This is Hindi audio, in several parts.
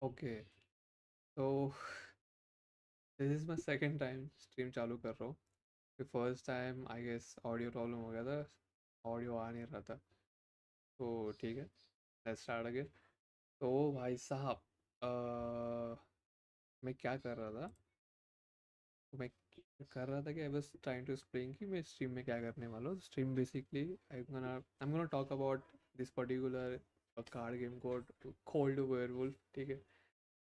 ओके, तो this is my second time stream चालू कर रहा हूँ। First time I guess audio problem हो गया था, ऑडियो आ नहीं रहा था। तो ठीक है, लेट्स स्टार्ट अगेन। तो भाई साहब, मैं क्या कर रहा था, तो मैं कर रहा था कि I was trying to explain कि मैं स्ट्रीम में क्या करने वाला हूँ। Stream basically I am gonna talk about this particular card game called werewolf, ठीक है।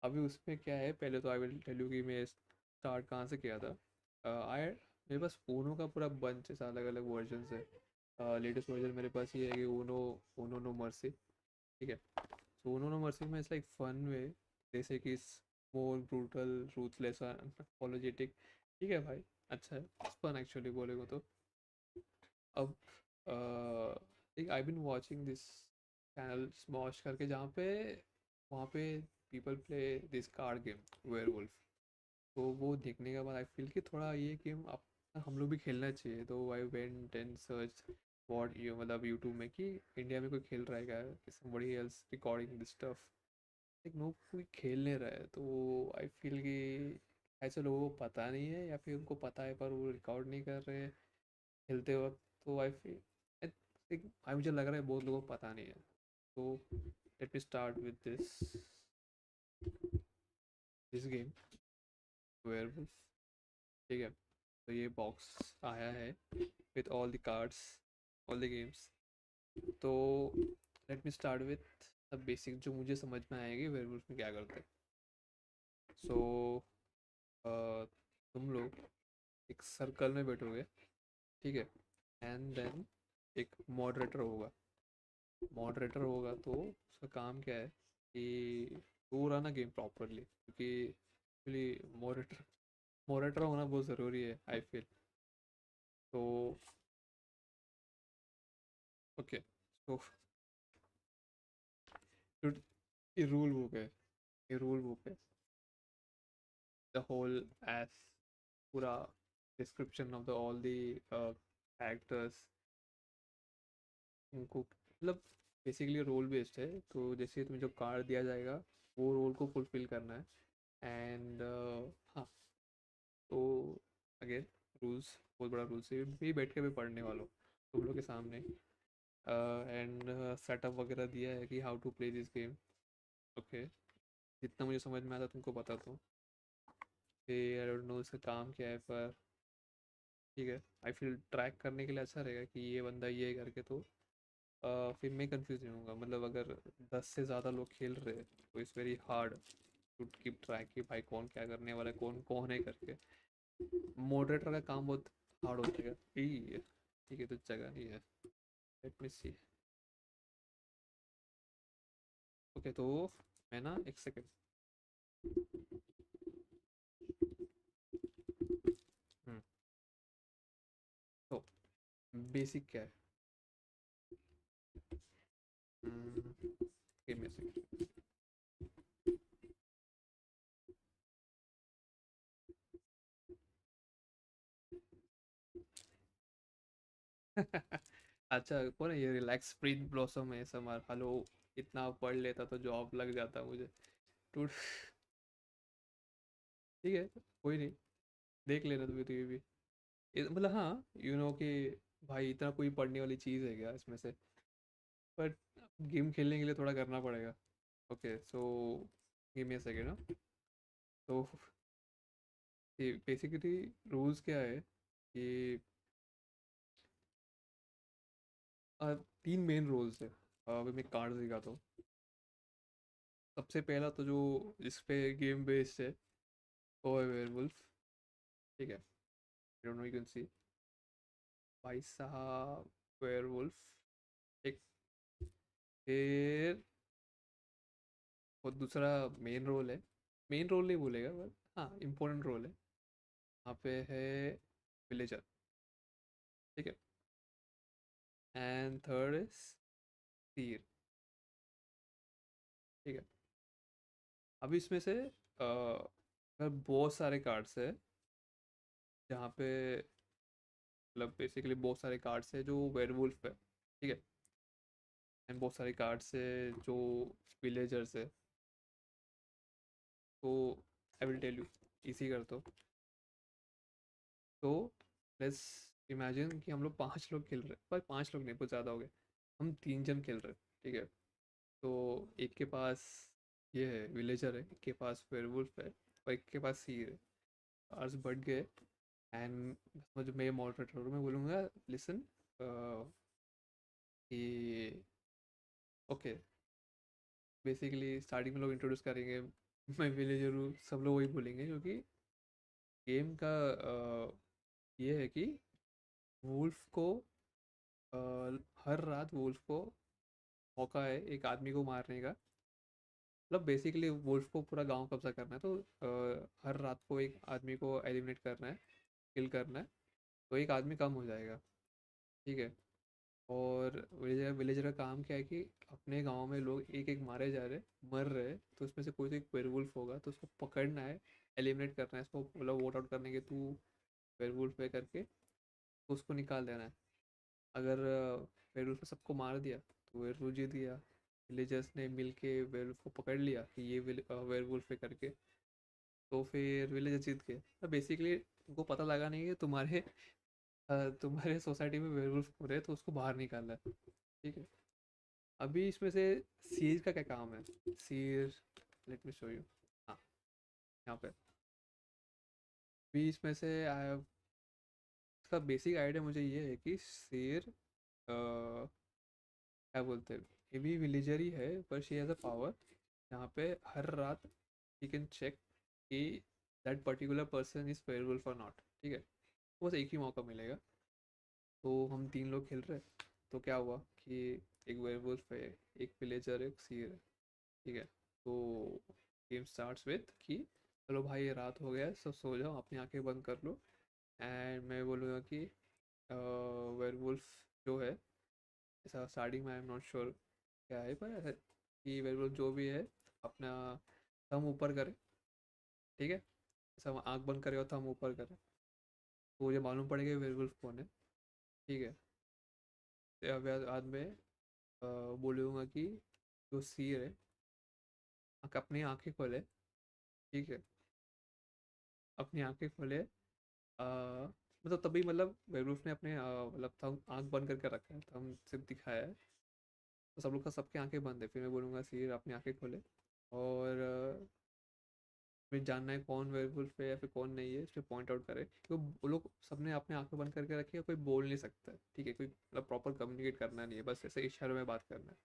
अभी उसमें क्या है, पहले तो आई विल टेल यू कि मैं स्टार्ट कहाँ से किया था। आई मेरे पास ऊनो का पूरा बंच है, अलग अलग वर्जन है। लेटेस्ट वर्जन मेरे पास ये है कि ऊनो ऊनो नो मर्सी, ठीक है। सो ऊनो नो मर्सी में इट्स लाइक फन वे, जैसे कि मोर ब्रूटल, रूथलेस, अपोलोजेटिक, ठीक है भाई। अच्छा है, फन एक्चुअली बोलेगा तो। अब I been watching this channel Smosh करके, जहाँ पे वहाँ पे people play this card game werewolf. तो वो देखने के बाद आई फील कि थोड़ा ये गेम अब हम लोग भी खेलना चाहिए। तो I went and search what you मतलब यूट्यूब में कि इंडिया में कोई खेल रहा है क्या, somebody else recording this stuff. Like no, कोई खेल नहीं रहा है। तो आई फील कि ऐसे लोगों को पता नहीं है, या फिर उनको पता है पर वो रिकॉर्ड नहीं कर रहे हैं खेलते वक्त। तो आई फील, आई मुझे लग रहा है बहुत लोगों को पता नहीं है। तो let me start with this game werewolf, ठीक है। तो ये बॉक्स आया है with all the cards, all the games. तो let me start with the basic, जो मुझे समझ में आएगी वेयरवुल्फ में क्या करते हैं। सो तुम लोग एक सर्कल में बैठोगे, ठीक है। एंड देन एक मॉडरेटर होगा। मॉडरेटर होगा तो उसका काम क्या है कि वो रहा ना गेम प्रॉपरली, क्योंकि एक्चुअली मॉडरेटर मॉडरेटर होना बहुत ज़रूरी है आई फील। तो ओके, तो ये रूल बुक है, ये रूल बुक है, द होल एस, पूरा description of the all the actors, उनको मतलब बेसिकली रोल बेस्ड है। तो जैसे तुम्हें जो कार्ड दिया जाएगा वो रोल को फुलफिल करना है। एंड हाँ, तो अगेन रूल्स, बहुत बड़ा रूल्स है, भी बैठ के भी पढ़ने वालों तुम लोग के सामने। एंड सेटअप वगैरह दिया है कि how to play this game, okay. जितना मुझे समझ में आता तुमको बता दूँ कि आई डोंट नो इसका काम क्या है, पर ठीक है। आई फील ट्रैक करने के लिए अच्छा रहेगा कि ये बंदा ये करके, तो फिर मैं कंफ्यूज नहीं होऊंगा। मतलब अगर 10 से ज़्यादा लोग खेल रहे हैं तो it's very hard to keep track कि भाई कौन क्या करने वाला है, कौन कौन है करके। मॉडरेटर का काम बहुत हार्ड हो जाएगा। ठीक है, तो जगह नहीं है। लेट मी सी। ओके, तो मैं ना एक सेकेंड। तो बेसिक क्या है, गिव मी अ अच्छा, कौन है ये रिलैक्स स्प्रिंग ब्लॉसम है समर, हेलो। इतना पढ़ लेता तो जॉब लग जाता मुझे। टू ठीक है, कोई नहीं, देख लेना तुम्हें तो ये भी। मतलब हाँ, कि भाई इतना कोई पढ़ने वाली चीज़ है क्या इसमें से, पर गेम खेलने के लिए थोड़ा करना पड़ेगा। Okay, so give me a second. तो बेसिकली रूल्स क्या है कि तीन मेन रूल्स है। अभी मैं कार्ड दिखाता हूँ। सबसे पहला तो जो इस पे गेम बेस्ड है वो है वेयरवुल्फ, ठीक है। Don't know, you can see भाई साहब वेयरवुल्फ, एक। फिर और दूसरा मेन रोल है, मेन रोल नहीं बोलेगा बट हाँ इम्पोर्टेंट रोल है। यहाँ पे है विलेजर, ठीक है। एंड थर्ड इज तीर, ठीक है। अभी इसमें से बहुत सारे कार्ड्स है, जहाँ पे मतलब बेसिकली बहुत सारे कार्ड्स है जो वेयरवुल्फ है, ठीक है। एंड बहुत सारे कार्ड्स है जो विलेजर्स है। तो आई विल टेल यू, इसी कर दो। तो लेट्स इमेजिन कि हम लोग 5 लोग खेल रहे हैं, पर 5 लोग नहीं, बहुत ज़्यादा हो गए। हम 3 जन खेल रहे हैं, ठीक है। तो एक के पास ये है, विलेजर है, एक के पास वेयरवुल्फ है, और एक के पास सीर है। आर्स बढ़ गए। एंड जो मैं मॉडरेटर हूँ, मैं बोलूँगा लिसन कि ओके, बेसिकली स्टार्टिंग में लोग इंट्रोड्यूस करेंगे, मैं विलेजर हूँ, सब लोग वही बोलेंगे, क्योंकि गेम का ये है कि वुल्फ को हर रात वुल्फ को मौका है एक आदमी को मारने का। मतलब बेसिकली वुल्फ को पूरा गांव कब्जा करना है, तो हर रात को एक आदमी को एलिमिनेट करना है, किल करना है, तो एक आदमी कम हो जाएगा, ठीक है। और विलेजर विलेजर का काम क्या है कि अपने गांव में लोग एक एक मारे जा रहे, मर रहे, तो उसमें से कोई तो एक वेयरवुल्फ होगा, तो उसको पकड़ना है, एलिमिनेट करना है, इसको मतलब वोट आउट करने के तू वेयरवुल्फ है करके, तो उसको निकाल देना है। अगर वेयरवुल्फ ने सबको मार दिया तो वेयरवुल्फ जीत गया। विलेजर्स ने मिल के वेयरवुल्फ को पकड़ लिया कि ये वेयरवुल्फ है करके, तो फिर विलेजर जीत गए। तो बेसिकली उनको पता लगा नहीं कि तुम्हारे सोसाइटी में वेयरवुल्फ हो रहे हैं, तो उसको बाहर निकालना है, ठीक है। अभी इसमें से सीर का क्या काम है? सीर, लेट मी शो यू। हाँ, यहाँ पे भी इसमें से इसका बेसिक आइडिया मुझे ये है कि शेर क्या बोलते हैं, ये भी विलेजर ही है, पर शी हैज़ अ पावर। यहाँ पे हर रात यू कैन चेक कि that particular person is werewolf और नॉट, ठीक है। बस एक ही मौका मिलेगा। तो हम 3 लोग खेल रहे हैं, तो क्या हुआ कि एक वेयरवुल्फ है, एक विलेजर है, एक सीर है, ठीक है। तो गेम स्टार्ट्स विथ कि चलो भाई ये रात हो गया है, सब सो जाओ, अपनी आंखें बंद कर लो। एंड मैं बोलूँगा कि वेयरवुल्फ जो है, ऐसा स्टार्टिंग में आई एम नॉट श्योर क्या है, पर ऐसा कि वेयरवुल्फ जो भी है अपना थंब ऊपर करे, ठीक है। ऐसा आंख बंद करे और थंब ऊपर करे, तो मुझे मालूम पड़ेगा वेयरवुल्फ कौन है, ठीक है। तो बाद में बोलूँगा कि जो सीर है अपनी आंखें खोले, ठीक है, अपनी आंखें खोले। मतलब तभी मतलब वेयरवुल्फ ने अपने मतलब थंब आंख बंद करके रखा है, थंब सिर्फ दिखाया है, तो सब लोग का सबकी आंखें बंद है। फिर मैं बोलूँगा सीर अपनी आंखें खोले, और फिर जानना है कौन वेयरवुल्फ है या फिर कौन नहीं है, इस पर पॉइंट आउट करे। तो वो लोग सबने अपने आंखें बंद करके रखी है, कोई बोल नहीं सकता है, ठीक है, कोई मतलब प्रॉपर कम्युनिकेट करना नहीं है, बस ऐसे इशारों में बात करना है।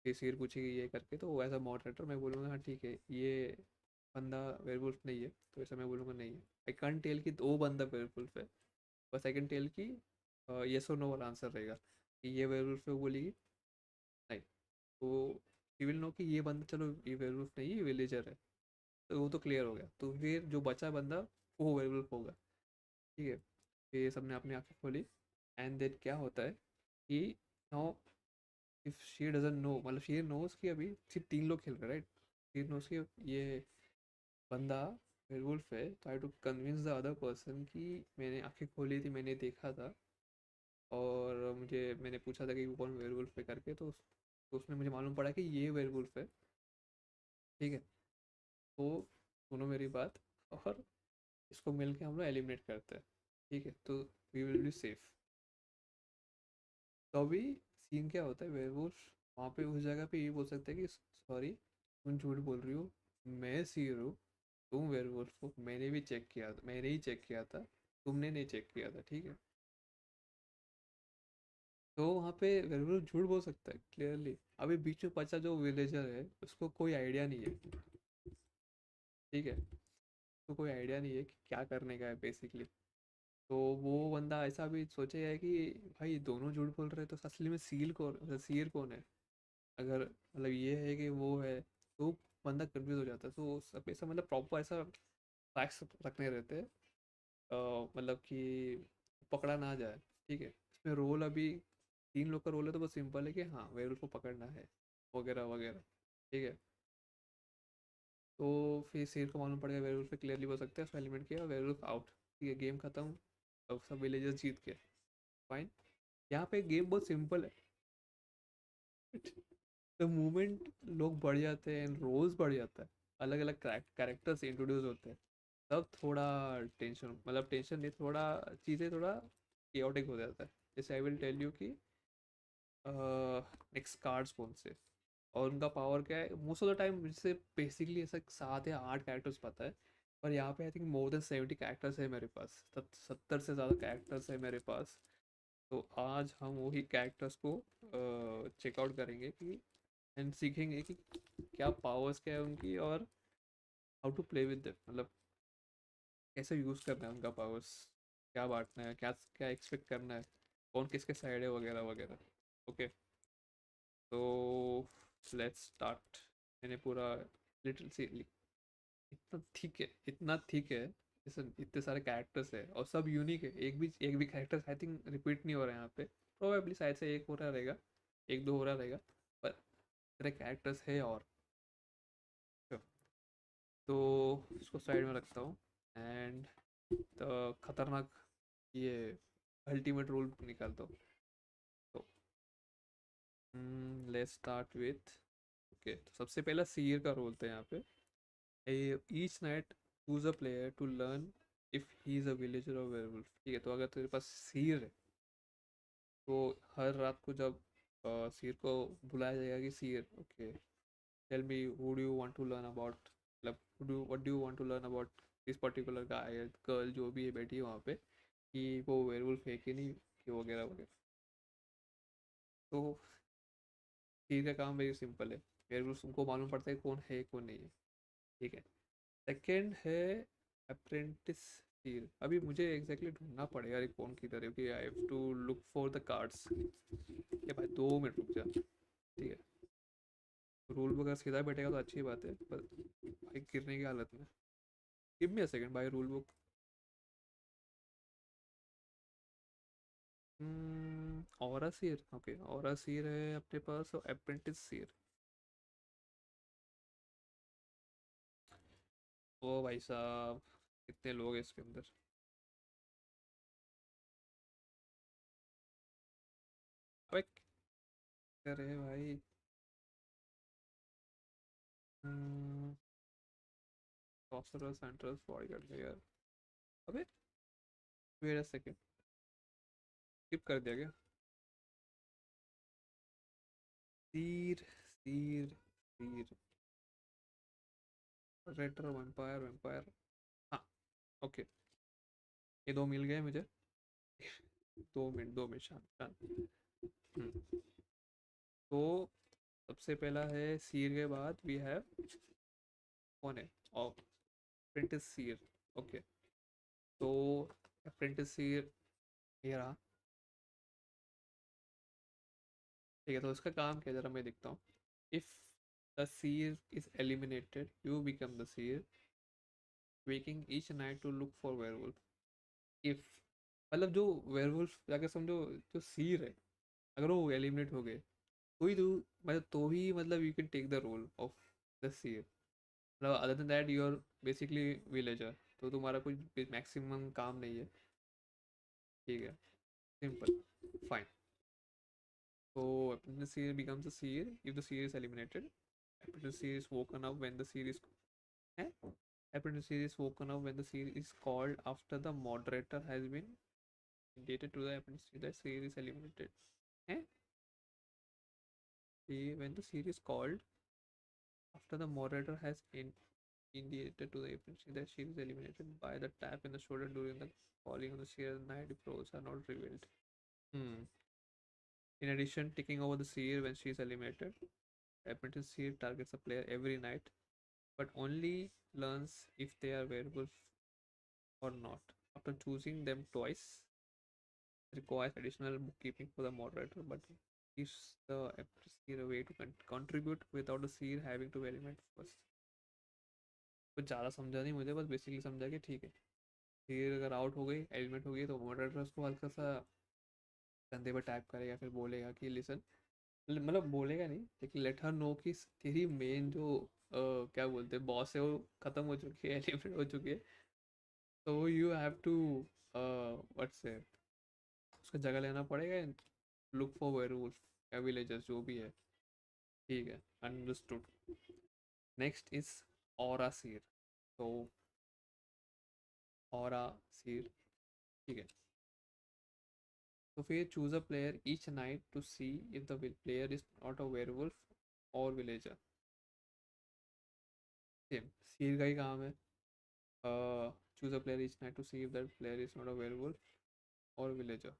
फिर सीर पूछेगी ये करके, तो एज अ मॉडरेटर मैं बोलूँगा हाँ ठीक है, ये बंदा वेयरवुल्फ नहीं है, तो ऐसा मैं बोलूँगा नहीं है। आई कांट टेल कि वो बंदा वेयरवुल्फ है, बस आई कैन टेल कि येस और नो वाला आंसर रहेगा, कि ये वेयरवुल्फ है, वो बोलेगी नहीं, तो शी विल नो कि ये बंदा, चलो ये वेयरवुल्फ नहीं, ये विलेजर है, तो वो तो क्लियर हो गया। तो फिर जो बचा बंदा वो वेयरवुल्फ होगा, ठीक है। फिर सबने अपनी आंखें खोली, एंड देन क्या होता है कि now if she doesn't know, मतलब शी नोज कि अभी सिर्फ 3 लोग खेल रहे, राइट। शी नोज कि ये बंदा वेयरवुल्फ है, तो I to convince the other person कि मैंने आंखें खोली थी, मैंने देखा था, और मुझे मैंने पूछा था कि वो कौन वेयरवुल्फ है करके, तो उसमें मुझे मालूम पड़ा कि ये वेयरवुल्फ है, ठीक है। तो सुनो मेरी बात, और इसको मिल के हम लोग एलिमिनेट करते हैं, ठीक है, तो वी विल बी सेफ। तो अभी सीन क्या होता है, वेयरवुल्फ वहाँ पे उस जगह पे ये बोल सकते हैं कि सॉरी, तुम झूठ बोल रही हो, मैं सीर हूँ, तुम वेयरवुल्फ हो, मैंने भी चेक किया था, मैंने ही चेक किया था, तुमने नहीं चेक किया था, ठीक है। तो वहाँ पे वेयरवुल्फ झूठ बोल सकता है क्लियरली। अभी बीच में बचा जो विलेजर है, उसको कोई आइडिया नहीं है, ठीक है, उसको कोई आइडिया नहीं है कि क्या करने का है बेसिकली। तो वो बंदा ऐसा भी सोचेगा कि भाई दोनों झूठ बोल रहे हैं, तो असली में सीर कौन है। अगर मतलब ये है कि वो है, तो बंदा कंफ्यूज हो जाता है। तो सब ऐसा मतलब प्रॉपर ऐसा फैक्ट्स रखने रहते हैं, मतलब कि पकड़ा ना जाए, ठीक है। इसमें रोल अभी 3 लोग का रोल है, तो बस सिंपल है कि हाँ वेयरवुल्फ को पकड़ना है, वगैरह वगैरह, ठीक है। तो फिर शेर को मालूम पड़ेगा वेयरवुल्फ पे, क्लियरली बोल सकते हैं, उसको एलिमिनेट किया, वेयरवुल्फ आउट, ठीक है, गेम खत्म। अब सब विलेजर्स जीत गए, फाइन। यहाँ पे गेम बहुत सिंपल है। द मोमेंट लोग बढ़ जाते हैं, रोल्स बढ़ जाता है, अलग अलग कैरेक्टर्स इंट्रोड्यूस होते हैं, तब थोड़ा टेंशन, मतलब टेंशन नहीं, थोड़ा चीज़ें थोड़ा chaotic हो जाता है। जैसे आई विल टेल यू कि नेक्स्ट कार्ड्स कौन से, और उनका पावर क्या है। मोस्ट ऑफ द टाइम जैसे बेसिकली ऐसा 7 या 8 कैरेक्टर्स पता है, पर यहाँ पे आई थिंक मोर देन 70 कैरेक्टर्स है मेरे पास, 70 से ज़्यादा कैरेक्टर्स है मेरे पास। तो आज हम वही कैरेक्टर्स को चेकआउट करेंगे कि एंड सीखेंगे कि क्या पावर्स क्या है उनकी, और how to play with them, मतलब कैसे यूज़ करना है उनका पावर्स, क्या बांटना है, क्या क्या एक्सपेक्ट करना है, कौन किसके साइड है, वगैरह वगैरह। ओके, तो लेट्स स्टार्ट। मैंने पूरा लिटिल सी, इतना ठीक है, इतना ठीक है। जैसे इतने सारे कैरेक्टर्स है और सब यूनिक है, एक भी कैरेक्टर आई थिंक रिपीट नहीं हो रहा है यहाँ पे। प्रोबेबली शायद से एक हो रहा रहेगा, एक दो हो रहा रहेगा, पर इतने कैरेक्टर्स है। और तो इसको साइड में रखता हूँ, एंड द खतरनाक ये अल्टीमेट रूल निकालता हूँ। तो लेट्स स्टार्ट विथ, ओके, तो सबसे पहला सीर का रोल था यहाँ पे। Each night choose a player to learn if he is a villager or werewolf. ठीक है, तो अगर तेरे पास सीर है, तो हर रात को जब सीर को बुलाया जाएगा कि seer, okay, tell me who do you want to learn about, मतलब what do you want to learn about this particular guy girl जो भी है बैठी है वहाँ पे, कि वो वेयरवुल्फ है कि नहीं, कि वगैरह वगैरह। तो सीर का काम वेरी सिंपल है, वेयरवुल्फ उनको मालूम पड़ता है कौन है कौन नहीं है। ठीक है। सेकंड है अप्रेंटिस सीर। अभी मुझे एग्जैक्टली ढूंढना पड़ेगा ये कौन किधर है, कि I have to look for the cards. ये भाई 2 मिनट रुक जा। ठीक है, रूल बुक अगर सीधा बैठेगा तो अच्छी बात है, पर भाई गिरने की हालत में। गिव मी अ सेकंड भाई, रूल बुक। ऑरा सीर, ओके, ऑरा सीर है अपने पास, और अप्रेंटिस सीर। ओ भाई साहब, कितने लोग हैं इसके अंदर। अबे क्या रहे भाई। सॉर्सरर सेंट्रल बॉडीगार्ड यार। अबे वेट अ सेकंड, स्किप कर दिया क्या। तीर, तीर, तीर, रेटर, वैम्पायर, वैम्पायर। हाँ, ओके, ये दो मिल गए मुझे। 2 मिनट, 2 मिनट, शांत शांत। हम्म, तो सबसे पहला है सीर के बाद वी हैव, कौन है, और अप्रेंटिस सीर। ओके, तो अप्रेंटिस सीर ये रहा। ठीक है, तो इसका काम क्या है, जरा मैं देखता हूँ। If the seer is eliminated you become the seer, waking each night to look for werewolf. If, मतलब जो वेयरवुल्फ जाके समझो, जो सीर है, अगर वो एलिमिनेट हो गए, तो ही तू, मतलब तो ही, मतलब you can take the role of the seer. मतलब other than that you are basically villager, तो तुम्हारा कुछ मैक्सिमम काम नहीं है। ठीक है, simple, fine. So apprentice seer becomes a seer if the seer is eliminated. Apprentice seer is woken up when the seer is, eh? Apprentice seer is woken up when the seer is called after the moderator has been dated to the apprentice seer. The seer is eliminated. Eh? When the seer is called after the moderator has indicated to the apprentice seer that she is eliminated by the tap in the shoulder during the calling of the seer, the night roles are not revealed. Hmm. In addition, taking over the seer when she is eliminated, apprentice seer targets a player every night, but only learns if they are werewolf or not. After choosing them twice, requires additional bookkeeping for the moderator, but gives the seer a way to contribute without the seer having to element first. कुछ ज़्यादा समझा नहीं मुझे, बस बेसिकली समझा कि ठीक है, सीर अगर आउट हो गई, एलिमेंट हो गई, तो मॉडरेटर उसको हल्का सा कंधे पर टैप करेगा, फिर बोलेगा कि लिसन, मतलब बोलेगा नहीं, लेकिन लेट हर नो कि तेरी मेन जो क्या बोलते हैं बॉस है वो खत्म हो चुकी है, एलिमिनेट हो चुकी है। तो यू हैव टू व्हाट से, उसका जगह लेना पड़ेगा, लुक फॉर वेयरवुल्फ या विलेजर्स जो भी है। ठीक है, understood. Next is aura seer. तो ऑरा सीर, ठीक है। तो फिर choose a player each night to see if the player is not a werewolf or villager. Same, seer का ही काम है। Choose a player each night to see if that player is not a werewolf or villager.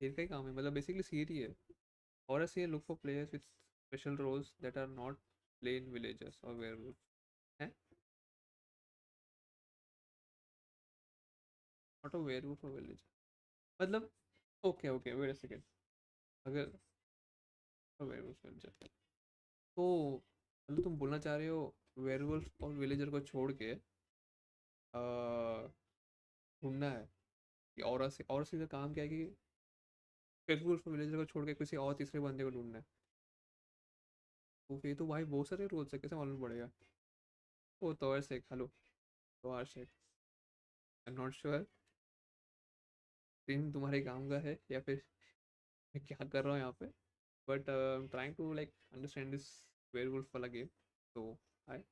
Seer का ही काम है, मतलब बेसिकली सीर ही है। और a seer look for players with special roles that are not plain villagers or werewolf है, not a werewolf or villager, मतलब okay okay wait a second, अगर वेयरवुल्फ विलेजर तो मतलब तुम बोलना चाह रहे हो वेयरवुल्फ और विलेजर को छोड़ के ढूंढना है कि और सी का काम क्या है कि वेयरवुल्फ और विलेजर को छोड़ के किसी और तीसरे बंदे को ढूंढना है। तो फिर तो भाई बहुत सारे रोल्स है, कैसे मालूम पड़ेगा? वो तो और शेख, हेलो, तो आर Sheikh, I am not sure team तुम्हारे काम का है या फिर मैं क्या कर रहा हूँ यहाँ पे, but I am trying to like understand this werewolf वाला गेम। तो हाय,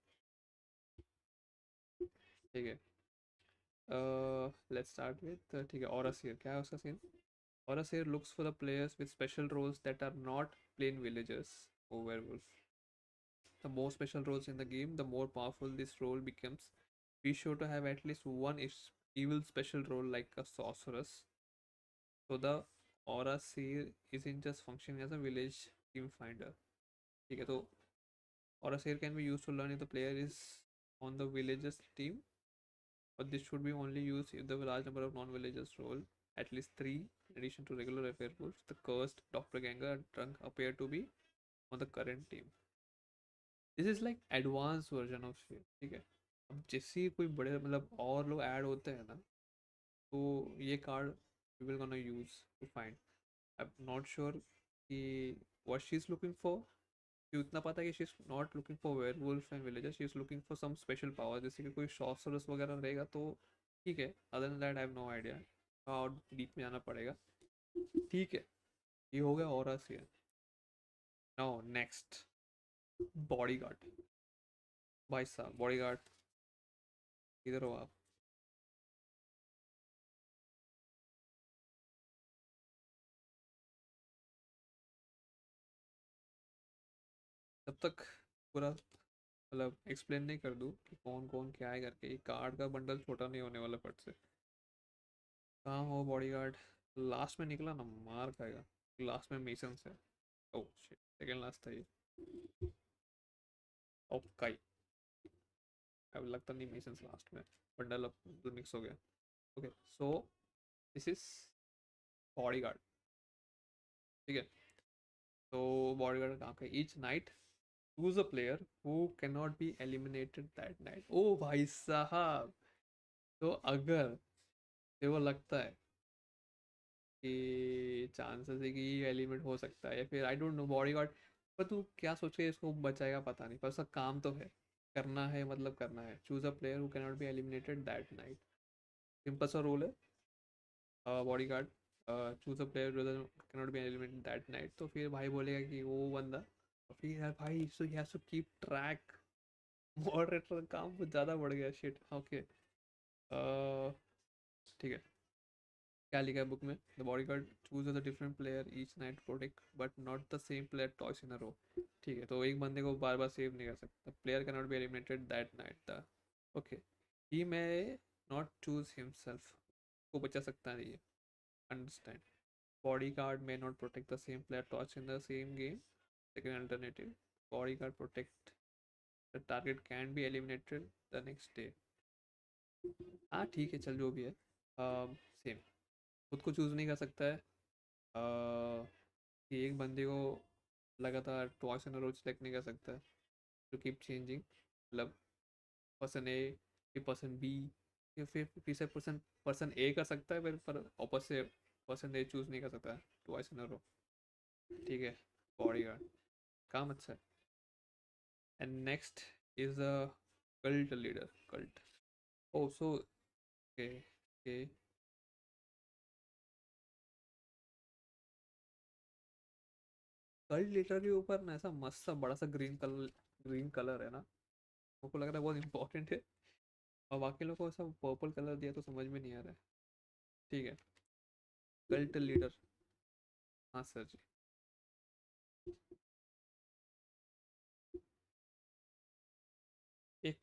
ठीक है, लेट्स स्टार्ट विद, ठीक है, ऑरा सीर क्या है उसका scene? Aura seer looks for the players with special roles that are not plain villagers or werewolf. The more special roles in the game, the more powerful this role becomes. Be sure to have at least one evil special role like a sorceress. So the aura seer isn't just functioning as a village team finder. ठीक है, तो aura seer can be used to learn if the player is on the villagers team, but this should be only used if the large number of non-villagers role, at least three, in addition to regular werewolves, the cursed, doppelganger, and drunk appear to be on the current team. This is like advance version of share, ठीक है। अब जैसे ही कोई बड़े मतलब और लोग ऐड होते हैं ना, तो ये card we will gonna use to find. I am not sure कि what she is looking for, कि उतना पता है कि she is not looking for werewolf and villager, she is looking for some special power, जैसे कि कोई सॉर्सरर्स वगैरह रहेगा तो ठीक है। Other than that I have no idea, और डीप में जाना पड़ेगा। ठीक है, ये हो गया ऑरा से। Now next, bodyguard. भाई साहब बॉडीगार्ड, इधर हो आप। जब तक पूरा मतलब एक्सप्लेन नहीं कर दूँ कि कौन कौन क्या है करके, ये कार्ड का बंडल छोटा नहीं होने वाला फट से। कहाँ हो बॉडीगार्ड? लास्ट में निकला ना, मार खाएगा। लास्ट में मिशन है। ओह शिट, सेकंड लास्ट था ये। ओके, अब लगता नहीं मिशन लास्ट में, बंडल अब मिक्स हो गया। Okay, so this is bodyguard, ठीक है। तो बॉडीगार्ड का काम है each night choose a player who can not be eliminated that night. ओ भाई साहब, तो अगर तेरे को लगता है कि चांसेस है कि ये एलिमेंट हो सकता है, या फिर आई डोंट नो बॉडीगार्ड, पर तू क्या सोच के इसको बचाएगा पता नहीं, पर उसका काम तो है, करना है मतलब करना है। Choose a player who can not be eliminated that night, simple सा रूल है। Bodyguard choose a player can not be eliminated that night, तो फिर भाई बोलेगा कि वो बंदा, और फिर यार भाई so he has to keep track. Moderator का काम कुछ ज़्यादा बढ़ गया, शिट। ओके, ठीक है, क्या लिखा है बुक में? The body guard choose the different player each night protect but not the same player twice in a row. ठीक है, तो एक बंदे को बार बार सेव नहीं कर सकता, player can not be eliminated that night the, okay, he may not choose himself, को बचा सकता नहीं है, understand. Body guard may not protect the same player twice in the same game, second alternative. Body guard protect the target can be eliminated the next day. हाँ ठीक है, चल जो भी है, सेम, खुद को चूज़ नहीं कर सकता है, कि एक बंदे को लगातार twice in a row select नहीं कर सकता है, टू कीप चेंजिंग, मतलब पर्सन ए फिर पर्सन बी, या फिर तीसरे पर्सन पर्सन ए कर सकता है, फिर पर ऑपोजिट पर्सन ए चूज़ नहीं कर सकता ट्वाइस इन अ रो, ठीक है। बॉडी गार्ड काम अच्छा है। And next is a cult leader, cult. Oh so okay okay, cult leader के ऊपर ना ऐसा मस्त सा बड़ा सा ग्रीन कलर है ना, को लग रहा है बहुत इंपॉर्टेंट है, और बाकी लोग को सब पर्पल कलर दिया तो समझ में नहीं आ रहा है। ठीक है, कल्ट लीडर। हाँ सर जी। एक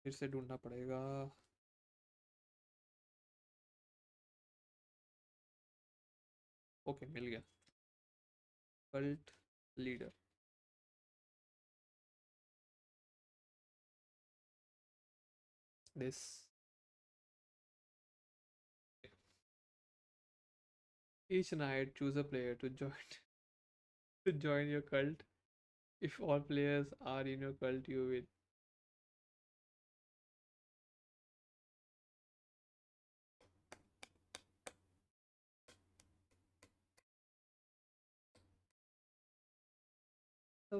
फिर से ढूंढना पड़ेगा। ओके, मिल गया। Cult leader. This. Each night, choose a player to join to join your cult. If all players are in your cult, you win. So,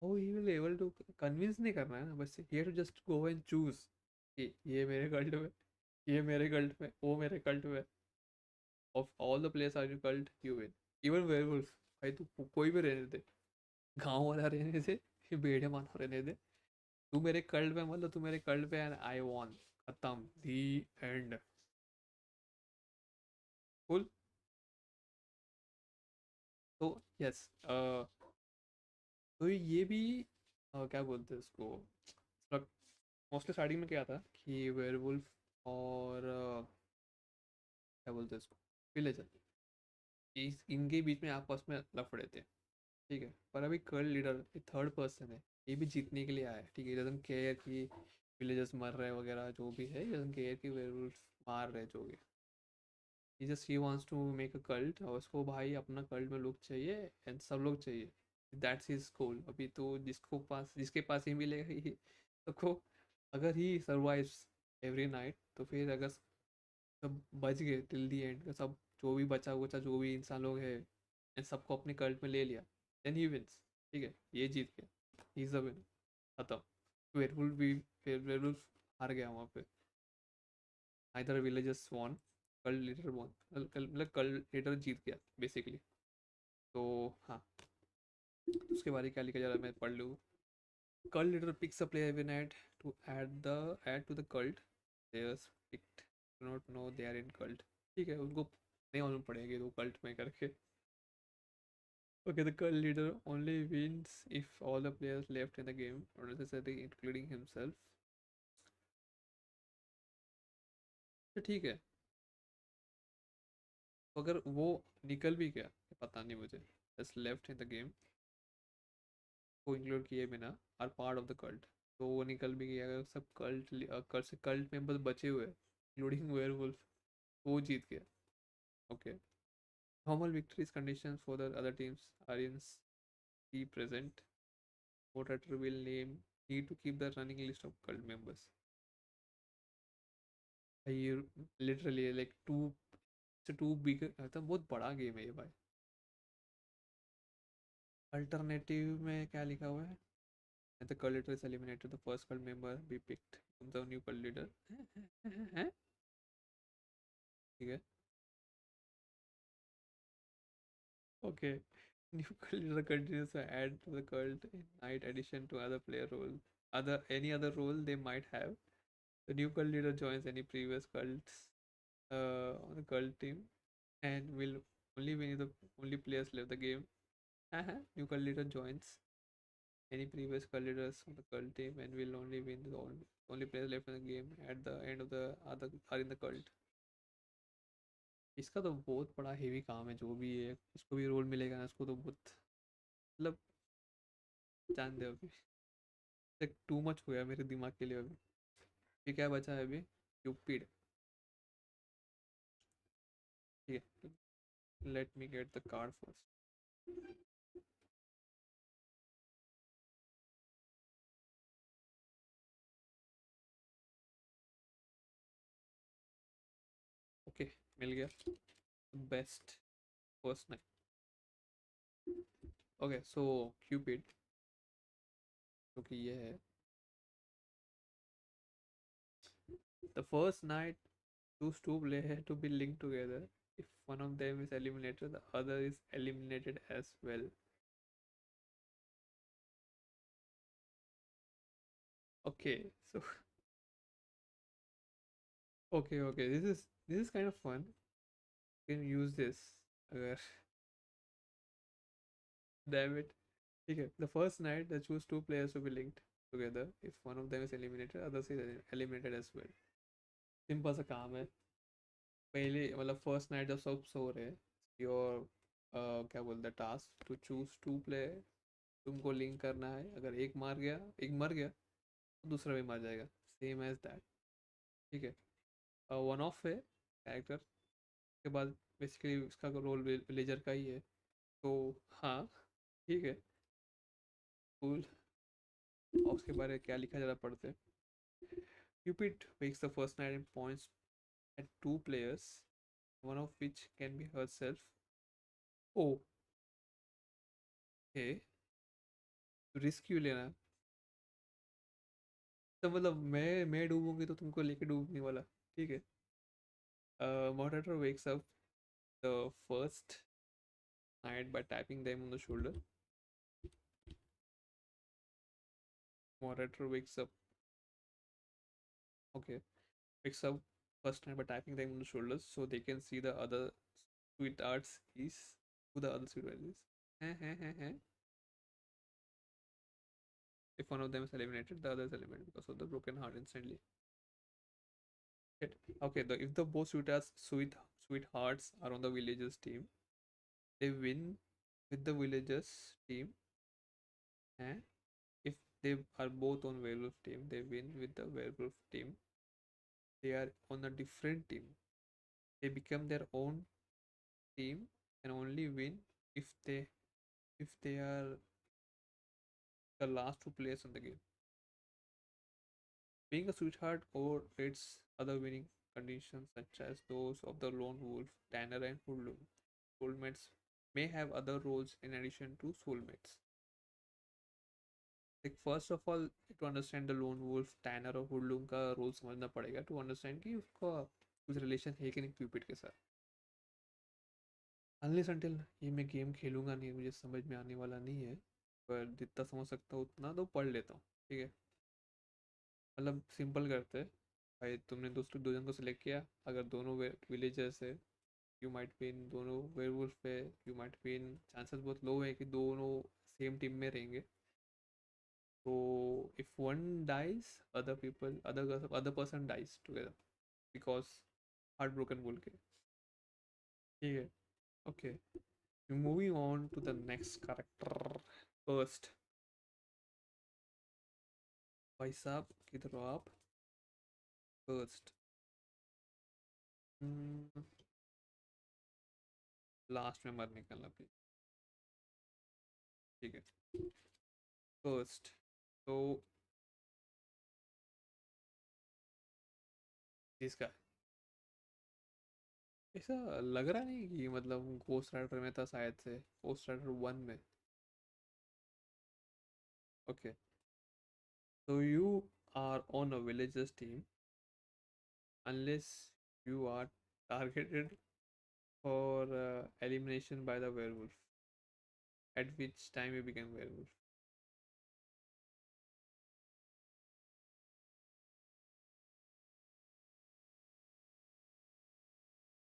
oh, he will able to convince नहीं करना है ना, बस he have to just go and choose कि ये मेरे cult में, ये मेरे cult में, वो मेरे cult में. Of all the players are in your cult, you win. Even werewolf, भाई तू कोई भी रहने दे, गांव वाला रहने दे, ये भेड़िया मानव रहने दे, तू मेरे कल्ट में, मतलब तू मेरे कल्ट पे, एंड आई वॉन, खत्म, दी एंड। फुल। तो यस, तो ये भी क्या बोलते हैं उसको, मोस्टली स्टार्टिंग में क्या था कि वेयरवुल्फ और क्या बोलते हैं उसको, विलेजर, इस इनके बीच में आपस में लफड़े थे। ठीक है, पर अभी कर्ल लीडर थर्ड पर्सन है, ये भी जीतने के लिए आया है। ठीक है, डजंट केयर कि विलेजर्स मर रहे वगैरह जो भी है, डजंट केयर कि वेयरवुल्फ मार रहे जो भी। He just he wants to make a cult, और उसको भाई अपना कल्ट में लोग चाहिए, एंड सब लोग चाहिए। That's his goal. अभी तो जिसके पास ही मिलेगा ही तो, अगर ही सर्वाइव्स एवरी नाइट, तो फिर अगर सब बच गए टिल दी एंड, सब जो भी बचा कुचा जो भी इंसान लोग है, एंड सबको अपने कल्ट में ले लिया, देन ही विंस। ठीक है, ये जीत गया, ही इज द विनर, खत्म। वेयरवुल्फ भी, फिर वेयरवुल्फ हार गया वहाँ पे। Either villagers won, cult leader won, मतलब कल्ट लीडर जीत गया बेसिकली। तो हाँ, उसके बारे में क्या लिखा जा रहा है मैं पढ़ लूँ। Cult leader picks a player every night to add to the cult. Players picked do not know they are in cult. ठीक है, उनको नहीं मालूम पड़ेगा वो कल्ट में करके। Okay, the cult leader only wins if all the players left in the game, or necessarily including himself. तो ठीक है, तो अगर वो निकल भी गया, पता नहीं मुझे, just left in the game, को इंक्लूड किए बिना, are part of the cult, तो वो निकल भी गया, अगर सब कल्ट से कल्ट मेंबर्स बचे हुए इंक्लूडिंग वेयरवुल्फ, वो जीत गया। Okay, normal victories conditions for the other teams are in C present. Moderator will need to keep the running list of cult members. ये literally like टू बिग, मतलब बहुत बड़ा गेम है ये भाई। अल्टरनेटिव में क्या लिखा हुआ है? The cult leader is eliminated. The first cult member be picked from the new cult leader. हैं? ठीक है, okay. New cult leader continues to add to the cult in night addition to other player role, other any other role they might have. The new cult leader joins any previous cults on the cult team, and will only win if the only players left the game. New cult leader joins any previous cult leaders on the cult team, and will only win the only players left in the game at the end of the other are in the cult. इसका तो बहुत बड़ा हेवी काम है, जो भी है इसको भी रोल मिलेगा ना, इसको तो बहुत, मतलब जान दे अभी, टू मच हो गया मेरे दिमाग के लिए अभी। ये क्या बचा है अभी? क्यूपिड। ठीक है, let me get the card first. Okay, मिल गया, best first night. Okay, so Cupid जो कि ये है, the first night choose two players to be linked together. If one of them is eliminated, the other is eliminated as well. Okay, so okay, this is kind of fun. You can use this. अगर damn it. Okay, the first night they choose two players to be linked together. If one of them is eliminated, others is eliminated as well. Simple सा काम है. पहले मतलब फर्स्ट नाइट जब सब सो रहे हैं, योर क्या बोलते हैं, task to choose two player. तुमको लिंक करना है. अगर एक मर गया तो दूसरा भी मर जाएगा. Same as that. ठीक है. वन ऑफ है कैरेक्टर के बाद. बेसिकली उसका रोल विलेजर का ही है. तो हाँ, ठीक है. कूल. और उसके बारे में क्या लिखा जरा पढ़ते हैं. Cupid wakes the first night and points at two players, one of which can be herself. Oh, okay. Risk क्यों लेना. तो मतलब मैं डूबूंगी तो तुमको लेके डूबने वाला. ठीक है. Moderator wakes up the first night by tapping them on the shoulder. Moderator wakes up. Okay. Wakes up first night by tapping them on the shoulders so they can see the other sweethearts is. Who the other sweetheart is. If one of them is eliminated, the other is eliminated because of the broken heart instantly. Okay, if the both sweethearts are on the villagers team, they win with the villagers team, and if they are both on werewolf team, they win with the werewolf team. They are on a different team. They become their own team and only win if they are the last two players in the game. Being a sweetheart overrates other winning conditions such as those of the lone wolf, tanner, and hoodlum. Soulmates may have other roles in addition to soulmates. Like first of all, to understand the lone wolf, tanner और hoodlum का रोल समझना पड़ेगा to understand कि उसका कुछ रिलेशन है कि नहीं क्यूपिड के साथ. अनलेस अंटिल ये मैं गेम खेलूंगा नहीं, मुझे समझ में आने वाला नहीं है. पर जितना समझ सकता हूँ उतना तो पढ़ लेता हूँ. ठीक है. मतलब सिंपल करते हैं. भाई तुमने दोस्तों दो जन को सिलेक्ट किया. अगर दोनों विलेजर्स है, यू माइट विन. दोनों वेयरवुल्फ है, यू माइट विन. चांसेस बहुत लो है कि दोनों सेम टीम में रहेंगे. तो if one dies, other person dies together because heart broken बोल के. ठीक है. Okay. Moving on to the next character. First. भाई साहब किधर हो आप. फर्स्ट. लास्ट में मत निकलना प्लीज. ठीक है. फर्स्ट. तो इसका ऐसा लग रहा नहीं कि मतलब गोस्ट राइडर में था शायद से. गोस्ट राइडर वन में. Okay. So you are on a villager's team unless you are targeted for elimination by the werewolf, at which time you become werewolf.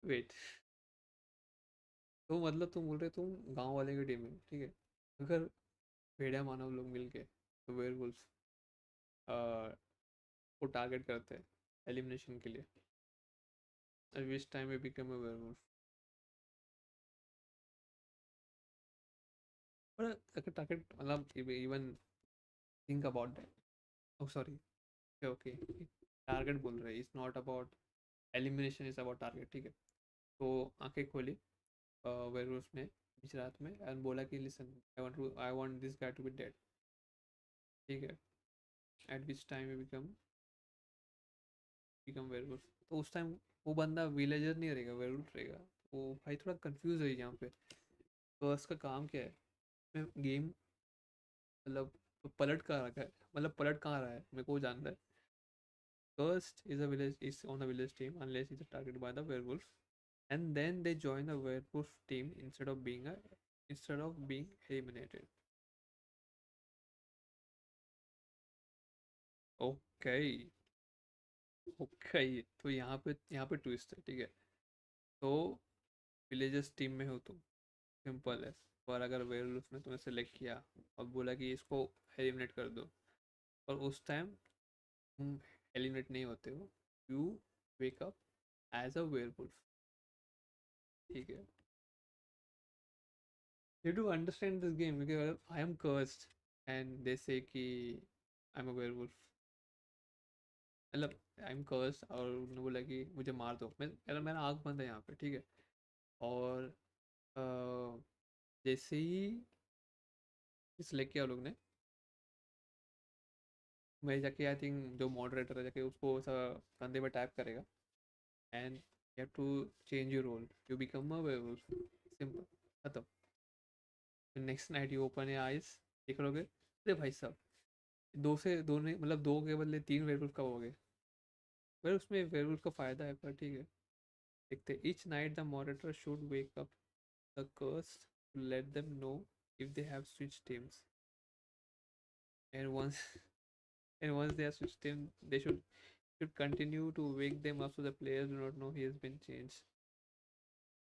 Wait. तो मतलब तुम बोल रहे तुम गांव वाले की टीम में. ठीक है. अगर भेड़िया मानव लोग मिलके तो वेयरवुल्फ को टारगेट करते हैं एलिमिनेशन के लिए, at which time you become a werewolf. पर अगर टारगेट मतलब even think about that. Oh sorry. Okay. Target बोल रहे हैं. It's not about elimination, is about target. ठीक है. तो आंखें खोली वेयरवुल्फ ने बीच रात में एंड बोला कि listen, I want this guy to be dead. ठीक है. At which time you become werewolf. तो उस टाइम वो बंदा विलेजर नहीं रहेगा, वेयरवुल्फ रहेगा. वो भाई थोड़ा कंफ्यूज है यहाँ पे. कर्स का काम क्या है. मैं गेम मतलब पलट कहाँ रखा है, मतलब पलट कहाँ रहा है मेरे को जानना है. First is a village is on the village team unless it's targeted by the werewolf, and then they join the werewolf team instead of being eliminated. Okay. Okay, तो यहाँ पे ट्विस्ट है, ठीक है। तो विलेजर्स टीम में हो तुम, सिंपल है। और अगर वेयरवुल्फ ने तुम्हें सेलेक्ट किया और बोला कि इसको एलिमिनेट कर दो, और उस टाइम तुम एलिमिनेट नहीं होते हो, you wake up as a werewolf, ठीक है। You do understand this game because I am cursed and they say कि I'm a werewolf, मतलब आई एम cursed, और उन्होंने बोला कि मुझे मार दो, मैं मेरा मेरा आँख बंद है यहाँ पे, ठीक है। और अ, जैसे ही इस लेके लोग ने, मैं जाके आई थिंक जो मॉडरेटर है जाके उसको ऐसा कंधे पे टैप करेगा, and you have to change your role, you become a werewolf, simple, खत्म। Next night you open your eyes, देख लोगे अरे भाई साहब, दो से दो नहीं, मतलब दो के बदले तीन वेयरवुल्फ कब हो गए। पर उसमें वेयरवुल्फ का फायदा है, पर ठीक है। देखते, each night the monitor should wake up the curse to let them know if they have switched teams, and once and once they have switched team, they should continue to wake them up so the players do not know he has been changed.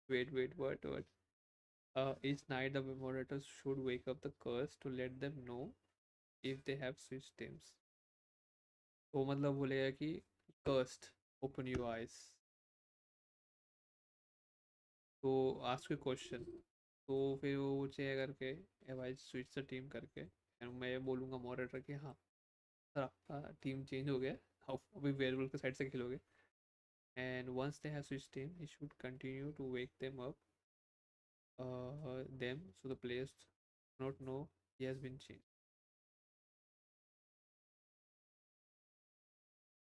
Wait, what? Each night the moderators should wake up the curse to let them know if they have switched teams. तो मतलब बोलेगा कि cursed, open your eyes, तो आस्क ए क्वेश्चन, तो फिर वो पूछे करके ए भाई स्विच द टीम करके, एंड मैं बोलूँगा मॉडरेटर कि हाँ सर आपका टीम चेंज हो गया, आप अभी वेरिएबल के साइड से खेलोगे, and once they have switch team he should continue to wake them up them so the players not know he has been change.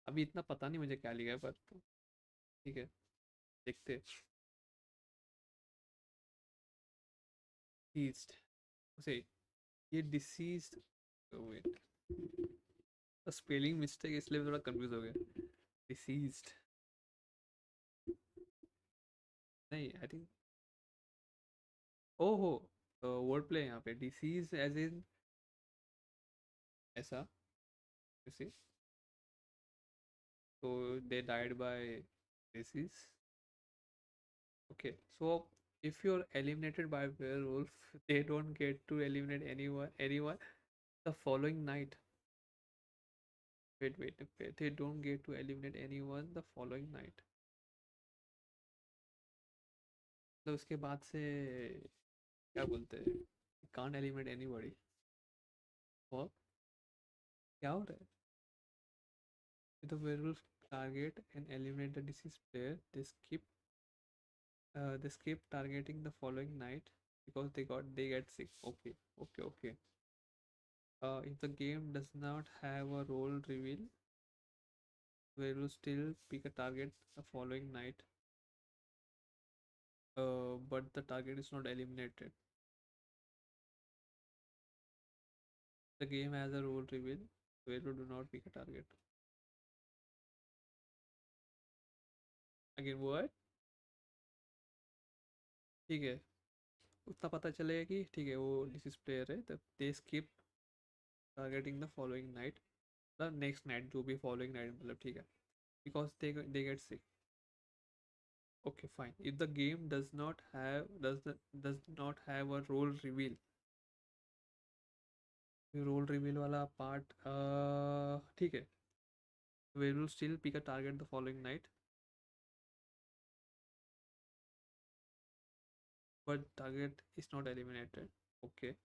अभी इतना पता नहीं मुझे क्या लिखा है, पर ठीक है, देखते। डिसीज्ड, उसे ये डिसीज्ड, वेट, स्पेलिंग मिस्टेक इसलिए थोड़ा कंफ्यूज हो गया। डिसीज्ड, नहीं आई थिंक, ओहो, वर्ड प्ले यहाँ पे, डिसीज एज इन ऐसा, जैसे, तो they died by disease, okay. So if you're eliminated by werewolf, they don't get to eliminate anyone the following night. Wait, they don't get to eliminate anyone the following night, तो उसके बाद से क्या बोलते हैं, can't eliminate anybody, और क्या हो रहा है, the werewolf target and eliminate the deceased player, they skip targeting the following night because they get sick. Okay. If the game does not have a role reveal, we will still pick a target the following night. But the target is not eliminated. The game has a role reveal. We will do not pick a target. Again, what? ठीक है, उतना पता चलेगा कि ठीक है वो डिसीज प्लेयर है, तब they skip targeting the following night, the next night, जो भी फॉलोइंग नाइट मतलब, ठीक है, because they get sick. Okay, fine. If the game does not have a role reveal, role reveal वाला पार्ट, ठीक है, we will still pick a target the following night, but target is not eliminated. Okay,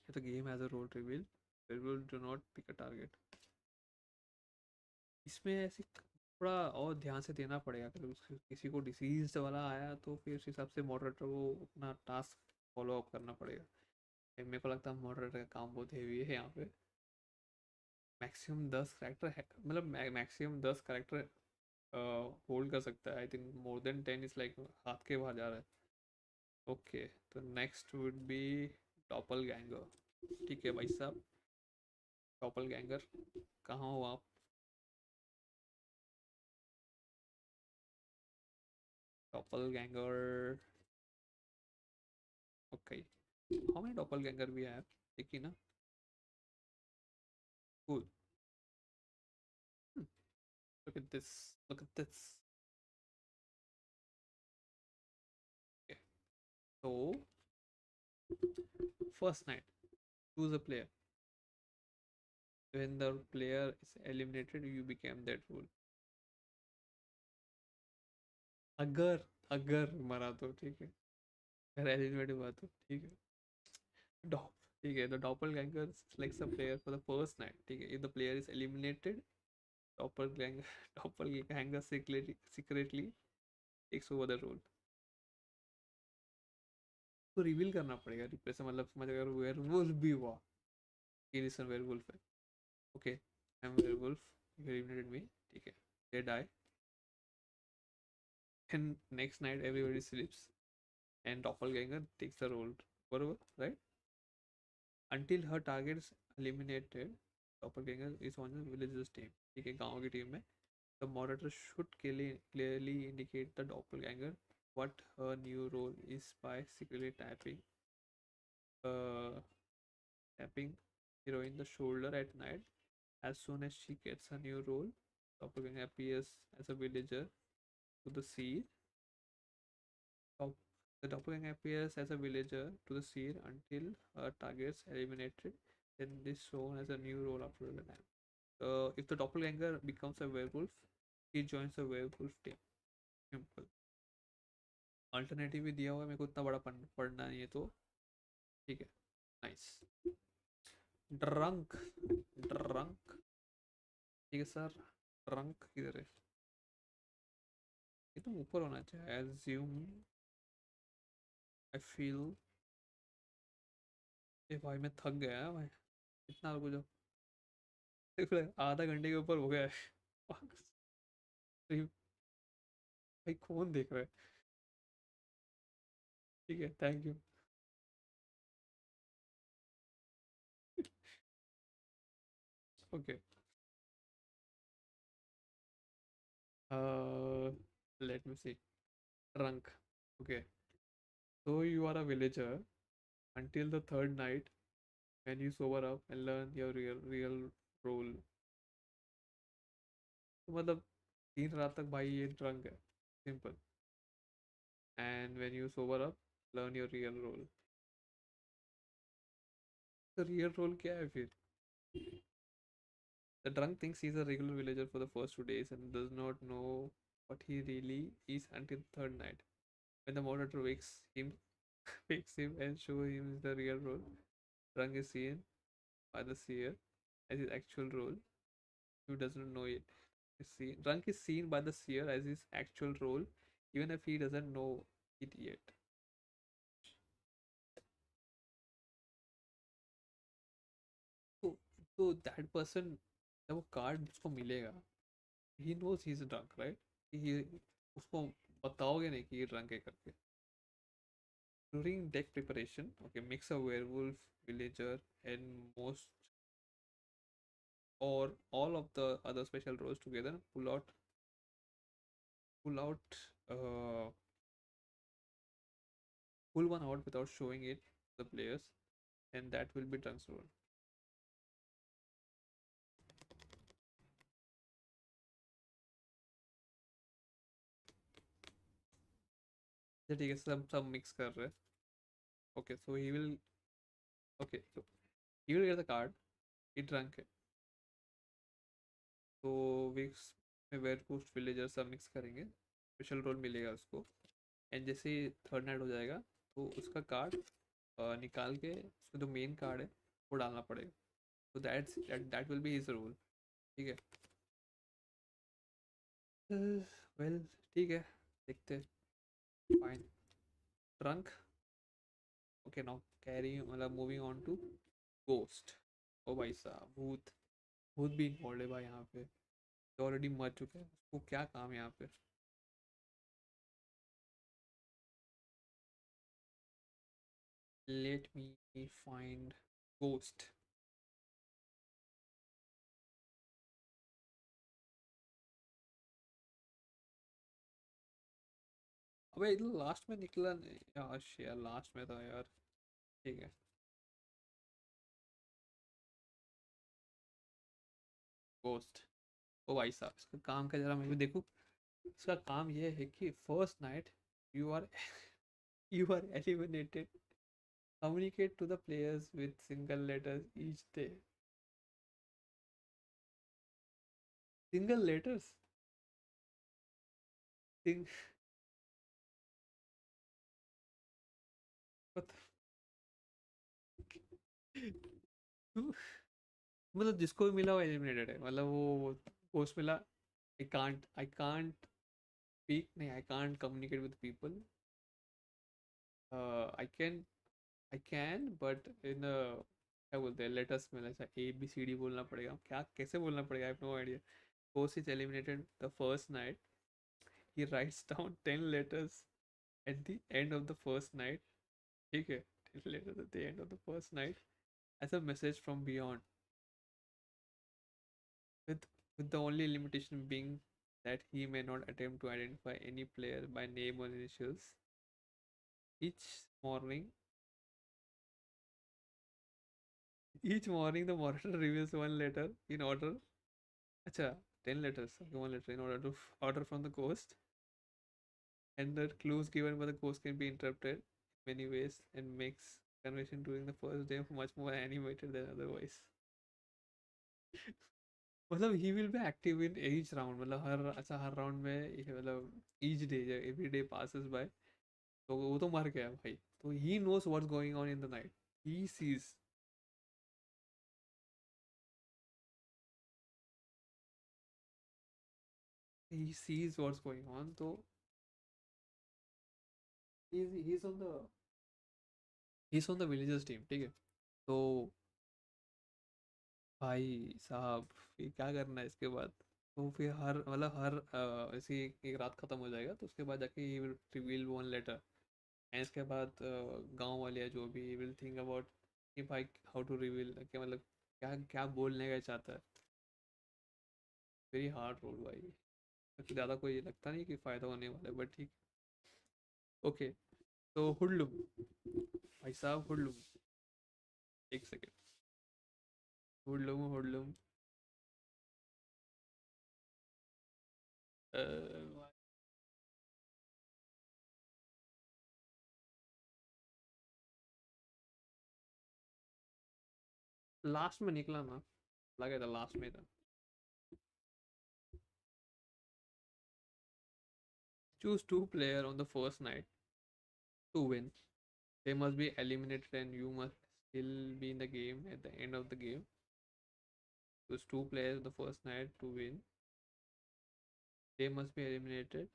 if the game has a role reveal, we will do not pick a target. इसमें ऐसे थोड़ा और ध्यान से देना पड़ेगा, अगर किसी को डिसीज वाला आया तो फिर उस हिसाब से मॉडरेटर को अपना टास्क फॉलो अप करना पड़ेगा। मेरे को लगता है मॉडरेटर का काम बहुत हेवी है यहाँ पे। मैक्सिमम 10 करेक्टर है, मतलब मैक्सिमम 10 करेक्टर होल्ड कर सकता है, I think more than 10 is like हाथ के बाहर जा रहा है। ओके, तो next would be doppelganger, ठीक है भाई साहब, टॉपल गैंगर कहाँ हो आप। Doppelganger, okay, how many doppelganger we have, देखिए ना, cool. Look at this. Look at this. Okay. So first night, choose a player. When the player is eliminated, you become that role. अगर अगर मरा तो ठीक है, अगर एलिमिनेट हुआ तो ठीक है. डॉप ठीक है, the doppelganger selects a player for the first night. ठीक है, if the player is eliminated, doppelganger doppelganger secretly takes over the role. तो रिवील करना पड़ेगा रिप्लेस, मतलब समझ, अगर वेयरवुल्फ भी हुआ कि दिस वेयरवुल्फ है, okay I am werewolf, you eliminated me, ठीक है, they die, and next night everybody sleeps and doppelganger takes the role, बरोबर right, until her targets eliminated. doppelganger is on the village's team, ठीक है, गांव की टीम में. The moderator should clearly indicate the doppelganger what her new role is by secretly uh, tapping heroine the shoulder at night. As soon as she gets a new role, doppelganger appears as a villager to the seer. Dop- the doppelganger appears as a villager to the seer until her target's eliminated. Then this shown as a new role after the time. If the doppelganger becomes a werewolf, he joins the werewolf team. Simple. Alternative भी दिया हुआ है, मेरे को इतना बड़ा पढ़ना नहीं है तो ठीक है. नाइस. ड्रंक. ड्रंक ठीक है सर. ड्रंक किधर है? ये तो ऊपर होना चाहिए. Assume I feel. ए भाई मैं थक गया है भाई, इतना कुछ आधा घंटे के ऊपर हो गया है. भाई कौन देख रहा है? ठीक है, thank you. Okay. Let me see. Drunk. Okay. So you are a villager until the third night when you sober up and learn your real role. तो मतलब 3 रात तक भाई ये ड्रंक है. Simple. And when you sober up, learn your real role. तो रियल रोल क्या है फिर? The drunk thinks he's a regular villager for the first 2 days and does not know what he really is until the third night. When the moderator wakes him and show him the real role, drunk is seen by the seer as his actual role. He doesn't know it. Drunk is seen by the seer as his actual role, even if he doesn't know it yet. तो तो दैट पर्सन, जब वो कार्ड उसको मिलेगा, he knows he is drunk right. ही उसको बताओगे नहीं कि ये ड्रंक है करके. During deck preparation, okay, mix a werewolf, villager, and most or all of the other special roles together. Pull out, uh, pull one out without showing it to the players, and that will be Drunk's role. तो ठीक है, सब सब मिक्स कर रहे हैं. Okay so he will, okay so he will get the card. He drunk है, तो विक्स में वेयर पोस्ट विलेजर सब मिक्स करेंगे, स्पेशल रोल मिलेगा उसको. एंड जैसे ही थर्ड नाइट हो जाएगा तो उसका कार्ड निकाल के उसमें जो मेन कार्ड है वो डालना पड़ेगा. तो that will be his role. ठीक है. वेल ठीक है, देखते हैं. Fine. Trunk. Okay now carry, मतलब moving on to ghost. Oh भाई साहब, भूत. भूत भी इन्वॉल्व है भाई यहाँ पे. तो ऑलरेडी मर चुका है, उसको क्या काम है यहाँ पे? Let me find ghost. अबे लास्ट में निकला नहीं यार, शेयर लास्ट में था यार. ठीक है. गोस्ट. ओ भाई साहब, इसका काम क्या, जरा मैं भी देखूं। इसका काम ये है कि first night you are you are eliminated, communicate to the players with single letters each day. Single letters? सिंग मतलब जिसको भी मिला वो एलिमिनेटेड है, मतलब वो पोस्ट मिला। आई कांट स्पीक, नहीं, I can't communicate with people. I can but in, क्या बोलते हैं, लेटर्स में ऐसा ABCD बोलना पड़ेगा, क्या कैसे बोलना पड़ेगा, I have no idea. Post is eliminated the first night, he writes down 10 letters at the end of the first night. ठीक है, 10 letters at the end of the first night as a message from beyond, with with the only limitation being that he may not attempt to identify any player by name or initials. Each morning, each morning the monitor reveals one letter in order. Acha, 10 letters, okay, one letter in order to order from the ghost, and the clues given by the ghost can be interpreted in many ways and makes conversation during the first day much more animated than otherwise. मतलब he will be active in each round, मतलब हर, अच्छा, हर राउंड में मतलब each day, every day passes by, तो वो तो मर गया भाई, तो he knows what's going on in the night, he sees, he sees what's going on, तो he is on the villagers team, ठीक है। तो भाई साहब, फिर क्या करना है इसके बाद? तो फिर हर, मतलब हर ऐसी एक रात खत्म हो जाएगा, तो उसके बाद जाके ही will reveal one letter, and इसके बाद गांव वाले या जो भी विल थिंक अबाउट कि भाई हाउ टू रिवील, क्या मतलब, क्या क्या बोलने का चाहता है। वेरी हार्ड रोल भाई, ज़्यादा कोई लगता नहीं कि फ़ायदा होने वाला है, बट ठीक। ओके, तो हुडलुम, भाई साहब हुडलुम, एक सेकेंड, हुडलुम हुडलुम, लास्ट में निकला ना, लगा था लास्ट में था। Choose two player on the first night to win, they must be eliminated and you must still be in the game at the end of the game. Choose two players the first night to win, they must be eliminated